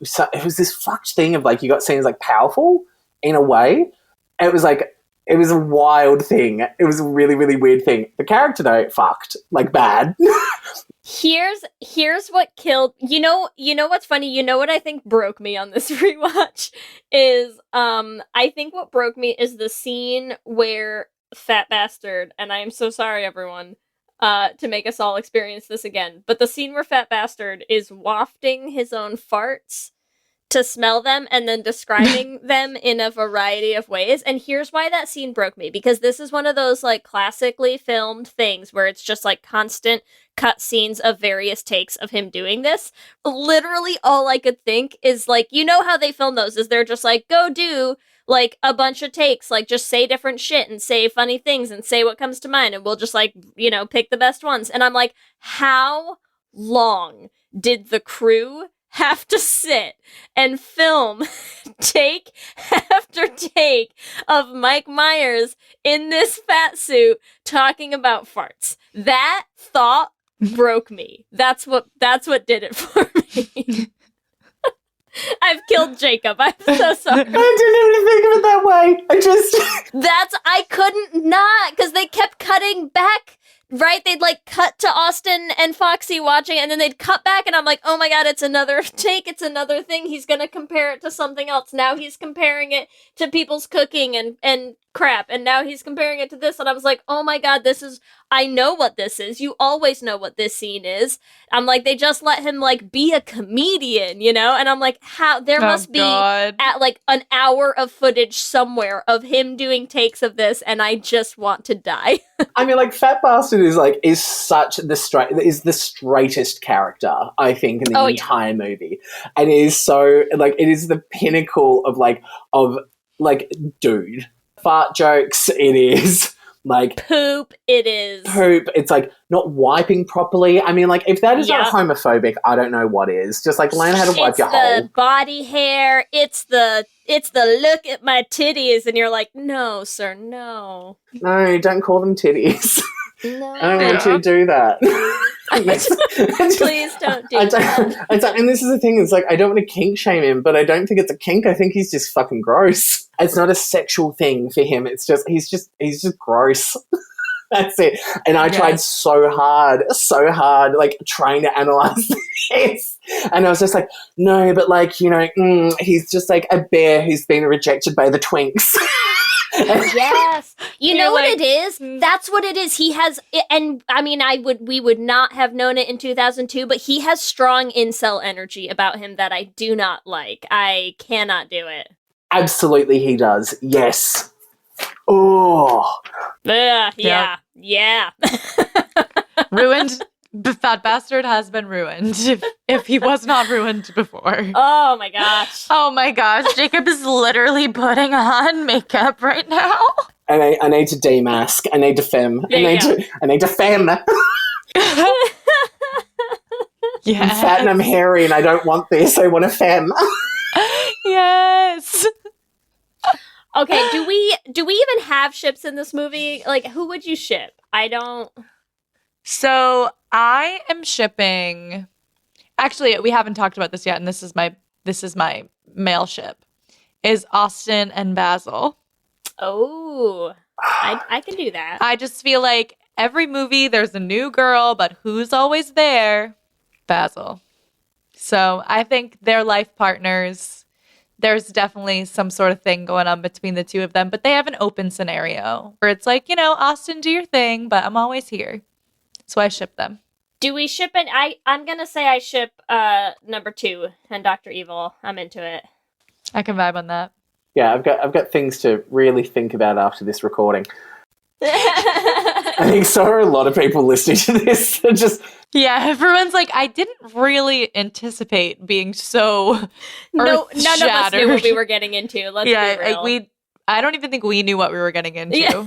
S8: so it was this fucked thing of, like, you got seen as, like, powerful in a way. And it was, like, it was a wild thing. It was a really, really weird thing. The character, though, fucked. Like, bad.
S7: Here's what killed... You know what's funny? You know what I think broke me on this rewatch? Is, I think what broke me is the scene where Fat Bastard, and I am so sorry, everyone, to make us all experience this again, but the scene where Fat Bastard is wafting his own farts to smell them and then describing them in a variety of ways. And here's why that scene broke me, because this is one of those, like, classically filmed things where it's just, like, constant cut scenes of various takes of him doing this. Literally all I could think is, like, you know how they film those, is they're just like, go do, like, a bunch of takes, like, just say different shit and say funny things and say what comes to mind, and we'll just, like, you know, pick the best ones. And I'm like, how long did the crew have to sit and film take after take of Mike Myers in this fat suit talking about farts? That thought broke me. That's what did it for me. I've killed Jacob. I'm so sorry.
S8: I didn't even think of it that way.
S7: I couldn't not, because they kept cutting back. Right, they'd, like, cut to Austin and Foxy watching, and then they'd cut back, and I'm like, oh my God, it's another take, it's another thing, he's gonna compare it to something else. Now he's comparing it to people's cooking and crap, and now he's comparing it to this, and I was like, oh my God, I know what this is. You always know what this scene is. I'm like, they just let him, like, be a comedian, you know? And I'm like, how? There must be at, like, an hour of footage somewhere of him doing takes of this, and I just want to die.
S8: I mean, like, Fat Bastard is the straightest character, I think, in the entire movie. And it is so, like, it is the pinnacle of dude. Fart jokes, it is. Like,
S7: poop, it is.
S8: Poop, it's like not wiping properly. I mean, like, if that is not homophobic, I don't know what is. Just like learn how to wipe your hole.
S7: It's the body hair, it's the look at my titties, and you're like, no, sir, no.
S8: No, don't call them titties.
S7: No.
S8: I don't want you to do that.
S7: Please don't do that.
S8: And this is the thing, it's like, I don't want to kink shame him, but I don't think it's a kink. I think he's just fucking gross. It's not a sexual thing for him. It's just, he's just gross. That's it. And I tried so hard, like, trying to analyze this. And I was just like, no, but, like, you know, he's just like a bear who's been rejected by the twinks.
S7: Yes. You know what it is? That's what it is. He has, and I mean, we would not have known it in 2002, but he has strong incel energy about him that I do not like. I cannot do it.
S8: Absolutely he does. Yes. Oh.
S7: Yeah.
S6: Ruined. The Fat Bastard has been ruined if he was not ruined before.
S7: Oh my gosh.
S6: Oh my gosh. Jacob is literally putting on makeup right now.
S8: I need to demask. I need to femme. I need to femme.
S6: Yes.
S8: I'm fat and I'm hairy and I don't want this. I want a femme.
S6: Yes.
S7: Okay, do we even have ships in this movie? Like, who would you ship? I don't.
S6: So I am shipping. Actually, we haven't talked about this yet, and this is my male ship. Is Austin and Basil.
S7: Oh, I can do that.
S6: I just feel like every movie there's a new girl, but who's always there? Basil. So I think they're life partners. There's definitely some sort of thing going on between the two of them, but they have an open scenario where it's like, Austin, do your thing, but I'm always here. So I ship them.
S7: Do we ship it? I'm gonna say I ship number 2 and Dr. Evil. I'm into it.
S6: I can vibe on that.
S8: Yeah, I've got things to really think about after this recording. I think so are a lot of people listening to this.
S6: Yeah, everyone's like, I didn't really anticipate being so
S7: none of us knew what we
S6: shattered.
S7: were getting into. Let's be real.
S6: I don't even think we knew what we were getting into,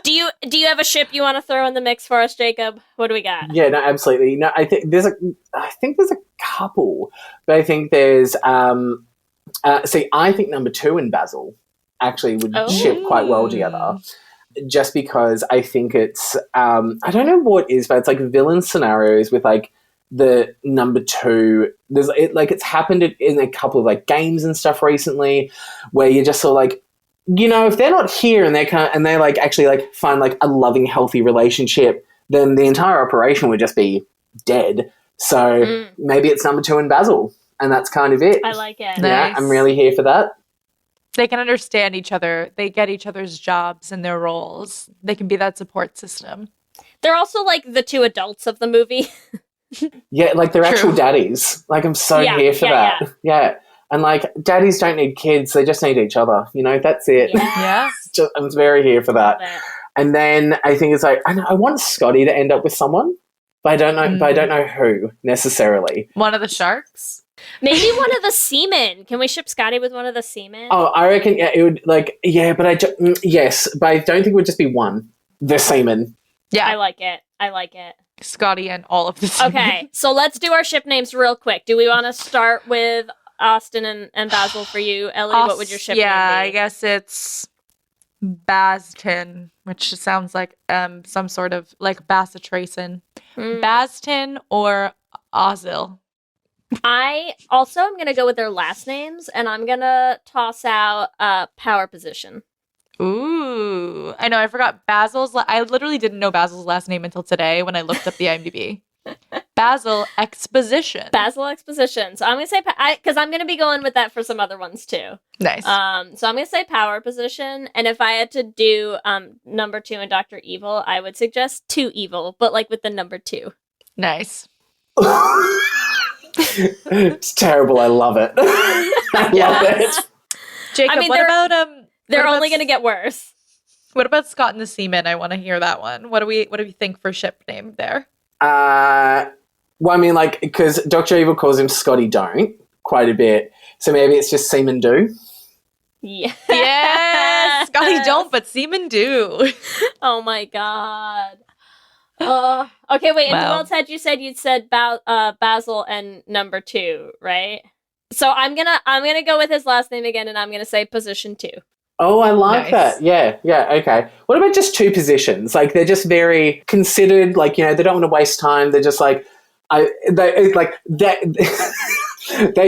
S7: Do you have a ship you want to throw in the mix for us, Jacob? What do we got?
S8: Yeah, no, absolutely. No, I think there's a couple, but I think there's I think number 2 and Basil actually would ship quite well together. Just because I think it's I don't know what it is, but it's like villain scenarios with like the number 2. It's happened in a couple of like games and stuff recently, where you're just sort of like, if they're not here and they like actually like find like a loving, healthy relationship, then the entire operation would just be dead. So maybe it's number 2 and Basil, and that's kind of it.
S7: I like it.
S8: Yeah,
S6: Nice.
S8: I'm really here for that.
S6: They can understand each other. They get each other's jobs and their roles. They can be that support system.
S7: They're also like the 2 adults of the movie.
S8: Yeah, like they're
S6: True.
S8: actual daddies. Like I'm so here for that. Yeah. And like daddies don't need kids, they just need each other. That's it.
S6: Yeah.
S8: I'm very here for that. And then I think it's like I want Scotty to end up with someone, but I don't know but I don't know who necessarily.
S6: One of the sharks?
S7: Maybe one of the seamen. Can we ship Scotty with one of the seamen?
S8: Oh, I reckon it would yes, but I don't think it would just be one. The seaman.
S6: Yeah.
S7: I like it.
S6: Scotty and all of the seamen.
S7: Okay, so let's do our ship names real quick. Do we want to start with Austin and Basil for you? Ellie, what would your ship name be?
S6: Yeah, I guess it's Bastin, which sounds like some sort of like Bassitracin. Bastin or Ozil.
S7: I also am going to go with their last names, and I'm going to toss out power position.
S6: Ooh. I know, I forgot Basil's. I literally didn't know Basil's last name until today when I looked up the IMDb. Basil Exposition.
S7: Basil Exposition. So I'm going to say, because I'm going to be going with that for some other ones too.
S6: Nice.
S7: So I'm going to say power position. And if I had to do number 2 and Dr. Evil, I would suggest 2 Evil, but like with the number 2.
S6: Nice.
S8: It's terrible. I love it. I love it.
S6: Jacob,
S7: they're only going to get worse.
S6: What about Scott and the Seaman? I want to hear that one. What do we think for ship name there?
S8: Well, I mean, like, because Dr. Evil calls him Scotty Don't quite a bit, so maybe it's just Seaman Do.
S7: Yeah.
S6: Yes! Scotty Don't, but Seaman Do.
S7: Oh my god. Okay, wait, and who else had you said? You'd said Basil and number 2, right? So I'm gonna go with his last name again, and I'm gonna say position 2.
S8: Oh, I like that. Yeah, okay. What about just 2 positions? Like, they're just very considered, like, they don't want to waste time. They're just like, they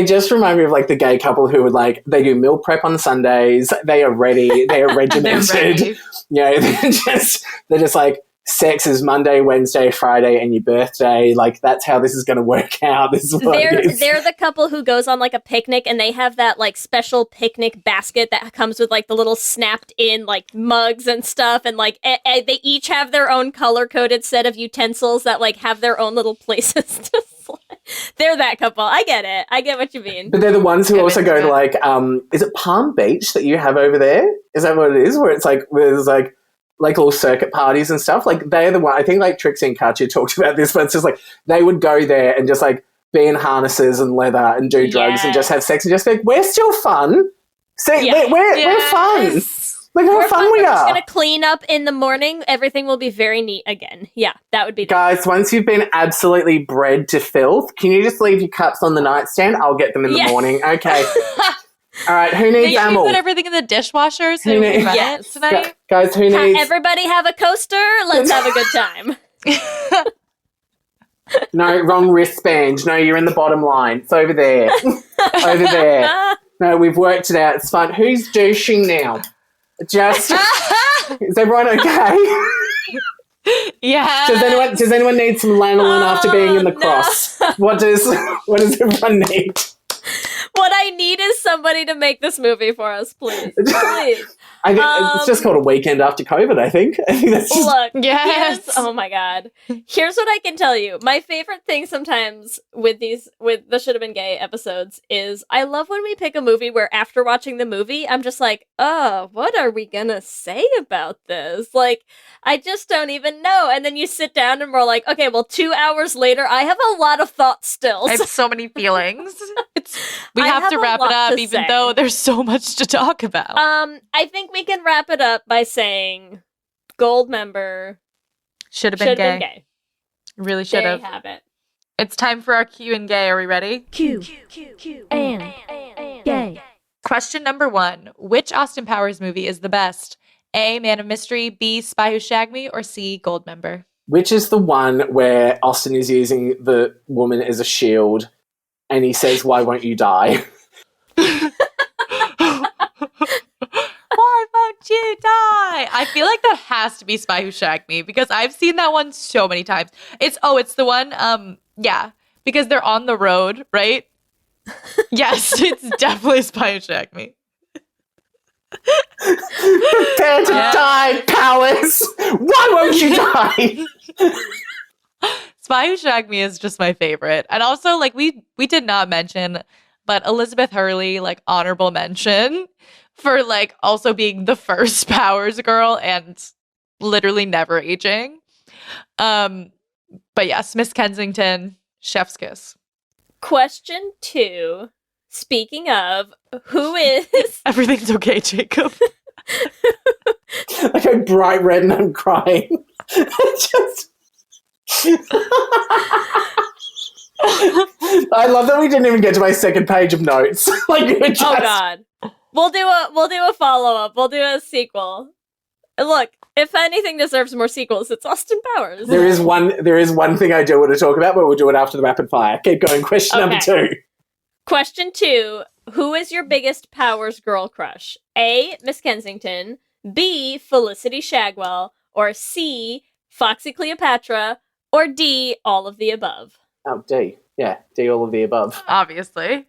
S8: just remind me of, like, the gay couple who would, like, they do meal prep on Sundays. They are ready. They are regimented. They're just like, sex is Monday, Wednesday, Friday, and your birthday. Like, that's how this is going to work out. This is what it is.
S7: They're the couple who goes on like a picnic, and they have that like special picnic basket that comes with like the little snapped in like mugs and stuff, and like they each have their own color coded set of utensils that like have their own little places to slide. They're that couple. I get it. I get what you mean.
S8: But they're the ones who also go to like, is it Palm Beach that you have over there? Is that what it is? Where it's like, where there's like all circuit parties and stuff. Like, they're the one, I think like Trixie and Katya talked about this, but it's just like they would go there and just like be in harnesses and leather and do drugs and just have sex and just go, we're still fun. See, we're fun. Look how fun we
S7: We're
S8: are.
S7: just going to clean up in the morning. Everything will be very neat again. Yeah, that would be
S8: Guys, once you've been absolutely bred to filth, can you just leave your cups on the nightstand? I'll get them in the morning. Okay. All right, who needs
S6: Did we
S8: ammo?
S6: put everything in the dishwasher so
S8: Who
S6: we can
S8: needs-
S6: run
S7: Yes.
S6: it tonight?
S8: Guys, who needs...
S7: Everybody have a coaster. Let's have a good time.
S8: No, wrong wristband. No, you're in the bottom line. It's over there. Over there. No, we've worked it out. It's fine. Who's douching now? Just... Is everyone okay?
S6: Yeah.
S8: Does anyone need some lanolin after being in the cross? What does everyone need?
S7: What I need is somebody to make this movie for us, please. Please.
S8: I think it's just called A Weekend After COVID, I think. I think that's just...
S7: Look,
S6: Yes.
S7: oh my God. Here's what I can tell you. My favorite thing sometimes with the Should Have Been Gay episodes is I love when we pick a movie where after watching the movie, I'm just like, oh, what are we gonna say about this? Like, I just don't even know. And then you sit down and we're like, okay, well, 2 hours later, I have a lot of thoughts still.
S6: I have so many feelings. We
S7: I
S6: have to
S7: have a
S6: wrap it
S7: lot
S6: up,
S7: to
S6: even
S7: say.
S6: though there's so much to talk about.
S7: I think we can wrap it up by saying Goldmember
S6: Should have
S7: should
S6: been
S7: have
S6: gay.
S7: been gay.
S6: Really should
S7: They
S6: have.
S7: have it.
S6: It's time for our Q and gay. Are we ready?
S5: Q and gay.
S6: Question number 1. Which Austin Powers movie is the best? A, Man of Mystery, B, Spy Who Shagged Me, or C, Goldmember?
S8: Which is the one where Austin is using the woman as a shield and he says, "Why won't you die?"
S6: Why won't you die? I feel like that has to be Spy Who Shagged Me because I've seen that one so many times. It's the one, yeah, because they're on the road, right? Yes, it's definitely Spy Who Shagged Me.
S8: Prepare to die, Powers! Why won't you die?
S6: Spy Who Shagged Me is just my favorite. And also, like, we did not mention, but Elizabeth Hurley, like, honorable mention for, like, also being the first Powers girl and literally never aging. But yes, Miss Kensington, chef's kiss.
S7: Question 2. Speaking of, who is...
S6: Everything's okay, Jacob.
S8: I go bright red and I'm crying. Just... I love that we didn't even get to my second page of notes. Like, you were just...
S7: Oh God. We'll do a follow-up. We'll do a sequel. And look, if anything deserves more sequels, it's Austin Powers.
S8: There is one thing I do want to talk about, but we'll do it after the rapid fire. Keep going. Question number 2.
S7: Question 2. Who is your biggest Powers girl crush? A, Miss Kensington, B, Felicity Shagwell, or C, Foxy Cleopatra, or D, all of the above?
S8: Oh, D. Yeah, D, all of the above.
S6: Obviously.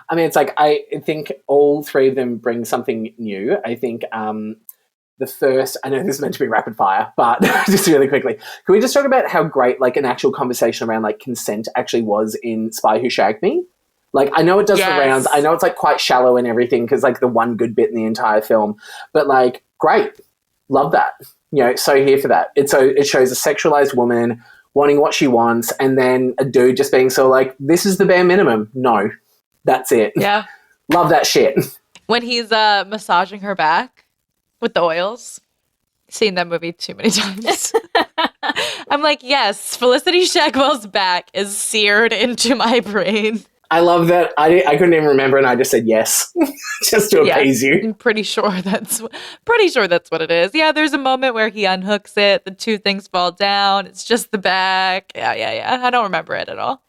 S8: I mean, it's like, I think all three of them bring something new. I think the first, I know this is meant to be rapid fire, but just really quickly, can we just talk about how great, like, an actual conversation around, like, consent actually was in Spy Who Shagged Me? Like, I know it does the rounds. I know it's, like, quite shallow and everything because, like, the one good bit in the entire film. But, like, great. Love that. You know, so here for that. It shows a sexualized woman wanting what she wants and then a dude just being so, like, this is the bare minimum. No. That's it.
S6: Yeah.
S8: Love that shit.
S6: When he's massaging her back with the oils. Seen that movie too many times. I'm like, yes, Felicity Shagwell's back is seared into my brain.
S8: I love that. I couldn't even remember, and I just said yes, just to appease you.
S6: I'm pretty sure that's what it is. Yeah, there's a moment where he unhooks it, the two things fall down. It's just the back. Yeah. I don't remember it at all.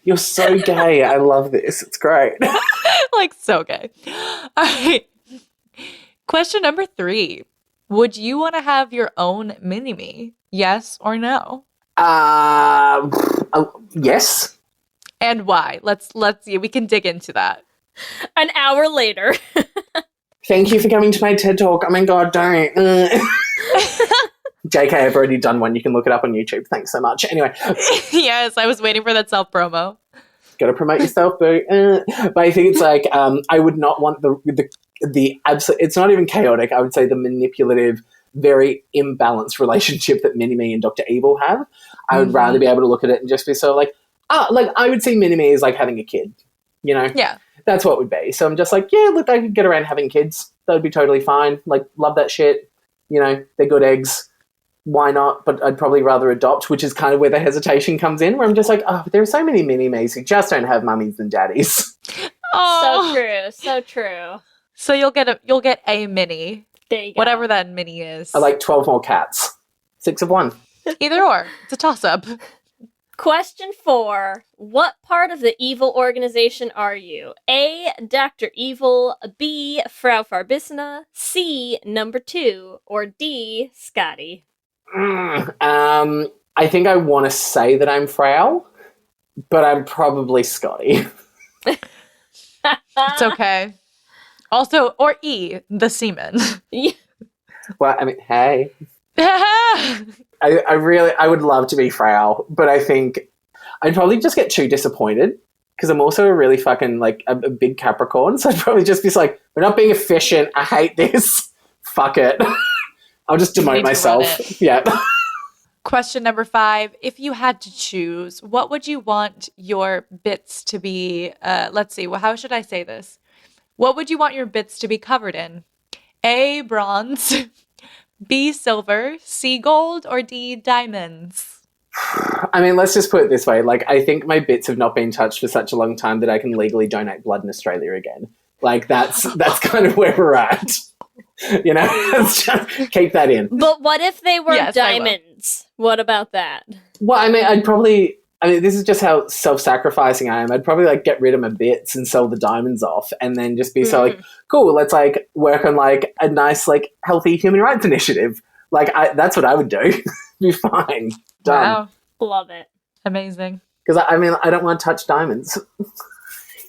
S8: You're so gay. I love this. It's great.
S6: Like, so gay. All right. Question number 3. Would you want to have your own mini-me? Yes or no?
S8: Yes.
S6: And why? Let's see. We can dig into that.
S7: An hour later.
S8: Thank you for coming to my TED Talk. Oh my God, don't. JK, I've already done one. You can look it up on YouTube. Thanks so much. Anyway.
S6: Yes, I was waiting for that self-promo.
S8: Got to promote yourself, boo. But I think it's like, I would not want the absolute, it's not even chaotic. I would say the manipulative, very imbalanced relationship that Mini-Me and Dr. Evil have. I would rather be able to look at it and just be so like, like I would see Mini-Me as like having a kid, you know?
S6: Yeah.
S8: That's what it would be. So I'm just like, yeah, look, I could get around having kids. That would be totally fine. Like, love that shit. You know, they're good eggs. why not? But I'd probably rather adopt, which is kind of where the hesitation comes in, where I'm just like, oh, there are so many mini-me's who just don't have mummies and daddies.
S7: So true. So true.
S6: So you'll get a mini.
S7: There you go.
S6: Whatever that mini is.
S8: I like 12 more cats. 6 of one.
S6: Either or. It's a toss-up.
S7: Question 4. What part of the evil organization are you? A. Dr. Evil. B. Frau Farbissina. C. Number 2. Or D. Scotty.
S8: I think I want to say that I'm Frau, but I'm probably Scotty.
S6: It's okay. Also, or E, the semen.
S7: Yeah.
S8: Well, I mean, hey. I would love to be Frau, but I think I'd probably just get too disappointed because I'm also a really fucking, like, a big Capricorn, so I'd probably just be like, we're not being efficient, I hate this, fuck it. I'll just demote myself. Yeah.
S6: Question number 5. If you had to choose, what would you want your bits to be? Let's see. Well, how should I say this? What would you want your bits to be covered in? A, bronze, B, silver, C, gold, or D, diamonds?
S8: I mean, let's just put it this way. Like, I think my bits have not been touched for such a long time that I can legally donate blood in Australia again. Like, that's kind of where we're at. You know, let's just keep that in.
S7: But what if they were diamonds? What about that?
S8: Well, I mean, this is just how self-sacrificing I am. I'd probably, like, get rid of my bits and sell the diamonds off and then just be so, like, cool, let's, like, work on, like, a nice, like, healthy human rights initiative. Like, that's what I would do. Be fine. Done.
S6: Wow.
S7: Love it.
S6: Amazing.
S8: Because, I mean, I don't want to touch diamonds.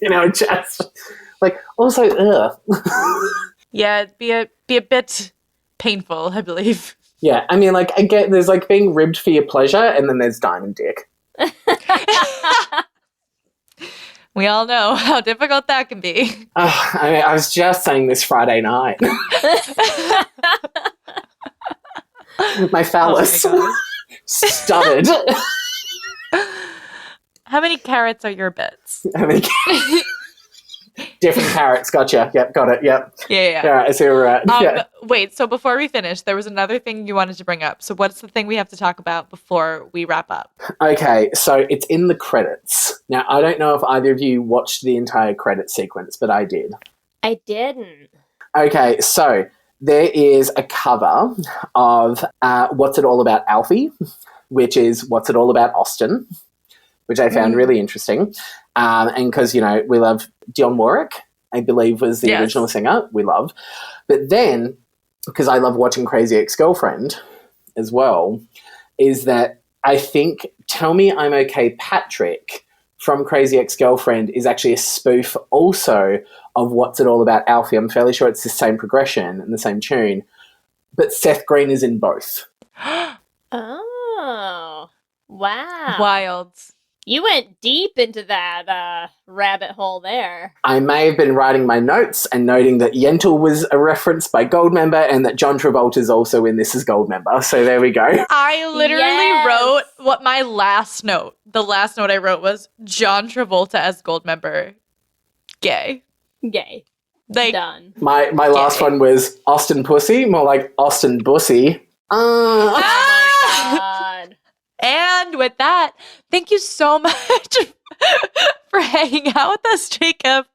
S8: You know, just, like, also, ugh.
S6: Yeah, it'd be a bit painful, I believe.
S8: Yeah, I mean, like, again, there's, like, being ribbed for your pleasure, and then there's diamond dick.
S6: We all know how difficult that can be.
S8: I mean, I was just saying this Friday night. My phallus stuttered.
S6: How many carrots are your bits?
S8: How many different carrots? Gotcha. Yep, got it. Yep.
S6: Yeah.
S8: All right, I see where we're at. Yeah.
S6: Wait, so before we finish, there was another thing you wanted to bring up. So what's the thing we have to talk about before we wrap up?
S8: Okay, so it's in the credits. Now, I don't know if either of you watched the entire credit sequence, but I did.
S7: I didn't.
S8: Okay, so there is a cover of What's It All About Alfie, which is What's It All About Austin, which I found really interesting. And because, you know, we love Dionne Warwick, I believe was the original singer, we love. But then, because I love watching Crazy Ex-Girlfriend as well, is that I think Tell Me I'm Okay Patrick from Crazy Ex-Girlfriend is actually a spoof also of What's It All About Alfie. I'm fairly sure it's the same progression and the same tune, but Seth Green is in both.
S7: Oh, wow.
S6: Wild.
S7: You went deep into that rabbit hole there.
S8: I may have been writing my notes and noting that Yentl was a reference by Goldmember and that John Travolta is also in this as Goldmember. So there we go.
S6: I literally wrote what my last note. The last note I wrote was John Travolta as Goldmember. Gay. Like,
S7: done.
S8: My last one was Austin Pussy, more like Austin Bussy.
S7: Oh my God.
S6: And with that, thank you so much for hanging out with us, Jacob.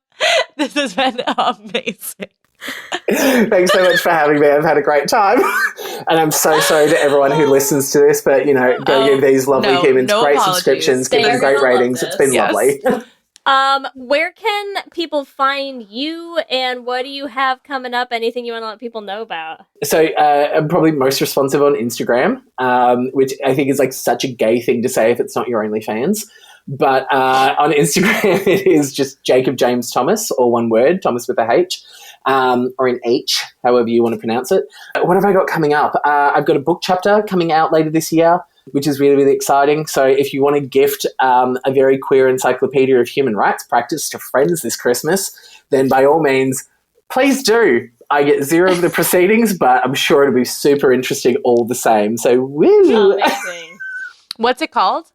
S6: This has been amazing.
S8: Thanks so much for having me. I've had a great time. And I'm so sorry to everyone who listens to this, but, you know, go give these lovely humans great
S6: apologies.
S8: subscriptions, give them great ratings. It's been lovely.
S7: Where can people find you and what do you have coming up? Anything you want to let people know about? So
S8: I'm probably most responsive on Instagram, which I think is like such a gay thing to say if it's not your OnlyFans. But on Instagram, it is just Jacob James Thomas, or one word, Thomas with a H, or an H, however you want to pronounce it. What have I got coming up? I've got a book chapter coming out later this year, which is really, really exciting. So if you want to gift a very queer encyclopedia of human rights practice to friends this Christmas, then by all means, please do. I get zero of the proceedings, but I'm sure it'll be super interesting all the same. So, woo!
S7: Amazing.
S6: What's it called?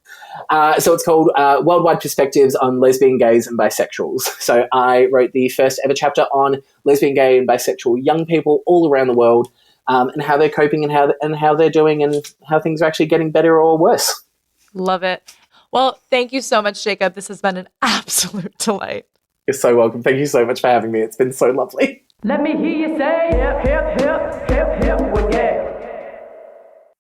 S8: So it's called Worldwide Perspectives on Lesbian, Gays and Bisexuals. So I wrote the first ever chapter on lesbian, gay and bisexual young people all around the world. and how they're coping and how they're doing and how things are actually getting better or worse.
S6: Love it. Well, thank you so much, Jacob. This has been an absolute delight.
S8: You're so welcome. Thank you so much for having me. It's been so lovely.
S12: Let me hear you say hip, hip, hip, hip, hip, well, yeah.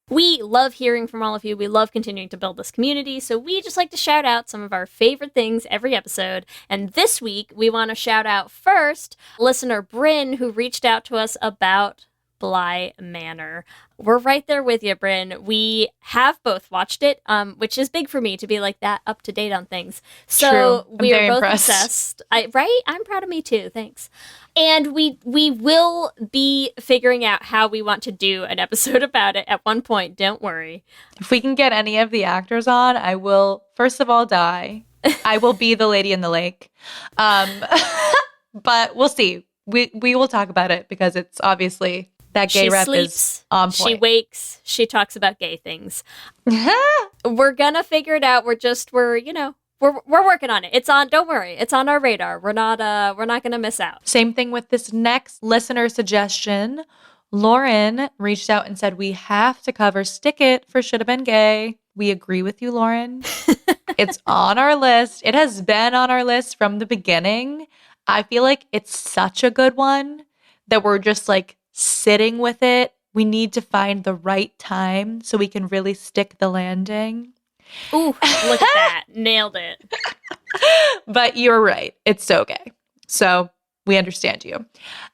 S7: We love hearing from all of you. We love continuing to build this community, so we just like to shout out some of our favorite things every episode. And this week, we want to shout out first listener Bryn, who reached out to us about Bly Manor. We're right there with you, Bryn. We have both watched it, which is big for me to be like that up to date on things. So we are both obsessed. Right? I'm proud of me too. Thanks. And we will be figuring out how we want to do an episode about it at one point. Don't worry.
S6: If we can get any of the actors on, I will first of all die. I will be the lady in the lake. But we'll see. We will talk about it because it's obviously that gay rep is on point.
S7: She wakes. She talks about gay things. We're gonna figure it out. We're working on it. It's on. Don't worry. It's on our radar. We're not gonna miss out.
S6: Same thing with this next listener suggestion. Lauren reached out and said we have to cover Stick It for Should Have Been Gay. We agree with you, Lauren. It's on our list. It has been on our list from the beginning. I feel like it's such a good one that we're just like sitting with it. We need to find the right time so we can really stick the landing.
S7: Ooh, look at that. Nailed it.
S6: But you're right. It's so gay. So we understand you.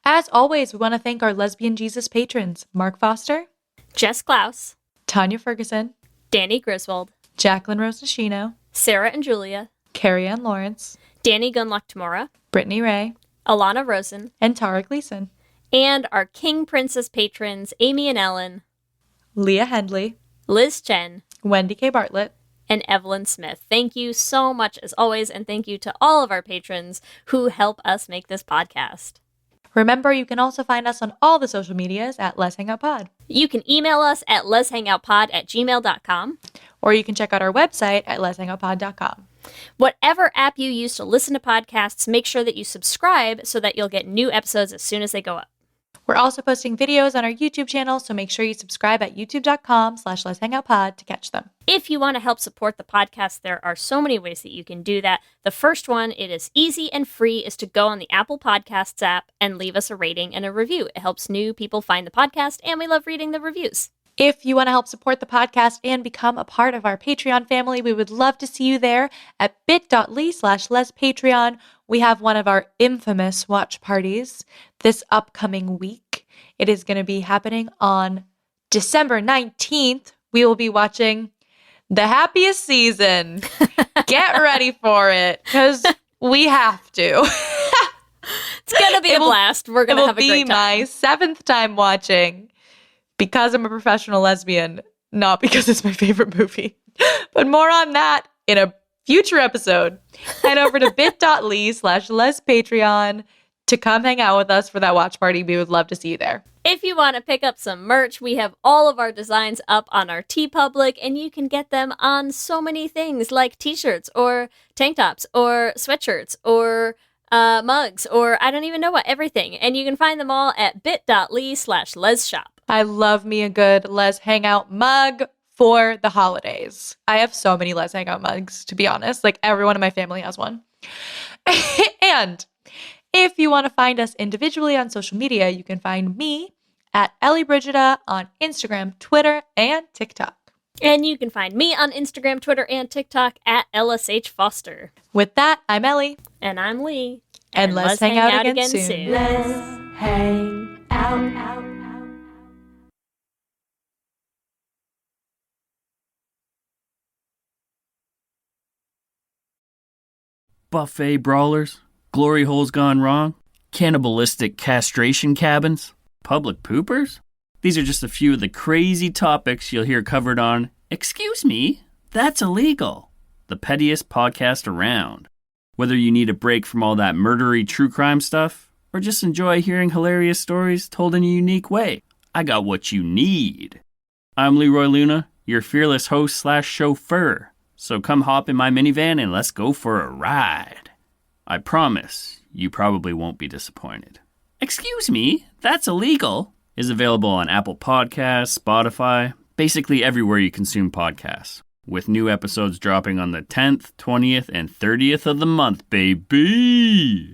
S6: As always, we want to thank our Lesbian Jesus patrons, Mark Foster,
S7: Jess Klaus,
S6: Tanya Ferguson,
S7: Danny Griswold,
S6: Jacqueline Rose Nishino,
S7: Sarah and Julia,
S6: Carrie Ann Lawrence,
S7: Danny Gunlock Tamora,
S6: Brittany Ray,
S7: Alana Rosen,
S6: and Tara Gleason.
S7: And our King Princess patrons, Amy and Ellen,
S6: Leah Hendley,
S7: Liz Chen,
S6: Wendy K. Bartlett,
S7: and Evelyn Smith. Thank you so much as always, and thank you to all of our patrons who help us make this podcast.
S6: Remember, you can also find us on all the social medias at Let's Hang Out Pod.
S7: You can email us at letshangoutpod@gmail.com.
S6: Or you can check out our website at letshangoutpod.com.
S7: Whatever app you use to listen to podcasts, make sure that you subscribe so that you'll get new episodes as soon as they go up.
S6: We're also posting videos on our YouTube channel, so make sure you subscribe at youtube.com/letshangoutpod to catch them.
S7: If you want to help support the podcast, there are so many ways that you can do that. The first one, it is easy and free, is to go on the Apple Podcasts app and leave us a rating and a review. It helps new people find the podcast, and we love reading the reviews.
S6: If you want to help support the podcast and become a part of our Patreon family, we would love to see you there at bit.ly/lespatreon. We have one of our infamous watch parties this upcoming week. It is going to be happening on December 19th. We will be watching The Happiest Season. Get ready for it, because we have to.
S7: It's going to be a blast. We're going to have a great time.
S6: It will be my 7th time watching, because I'm a professional lesbian, not because it's my favorite movie. But more on that in a future episode. Head over to bit.ly/lespatreon to come hang out with us for that watch party. We would love to see you there.
S7: If you want to pick up some merch, we have all of our designs up on our TeePublic, and you can get them on so many things like t-shirts or tank tops or sweatshirts or mugs or I don't even know what, everything. And you can find them all at bit.ly/lesshop.
S6: I love me a good Les Hangout mug for the holidays. I have so many Les Hangout mugs, to be honest. Like, everyone in my family has one. And if you want to find us individually on social media, you can find me at Ellie Brigida on Instagram, Twitter, and TikTok.
S7: And you can find me on Instagram, Twitter, and TikTok at LSH Foster.
S6: With that, I'm Ellie.
S7: And I'm Lee.
S6: And let's hang out again soon.
S12: Let's hang out.
S13: Buffet brawlers, glory holes gone wrong, cannibalistic castration cabins, public poopers? These are just a few of the crazy topics you'll hear covered on Excuse Me, That's Illegal, the pettiest podcast around. Whether you need a break from all that murdery true crime stuff, or just enjoy hearing hilarious stories told in a unique way, I got what you need. I'm Leroy Luna, your fearless host/chauffeur. So come hop in my minivan and let's go for a ride. I promise you probably won't be disappointed. Excuse me, that's illegal. is available on Apple Podcasts, Spotify, basically everywhere you consume podcasts, with new episodes dropping on the 10th, 20th, and 30th of the month, baby!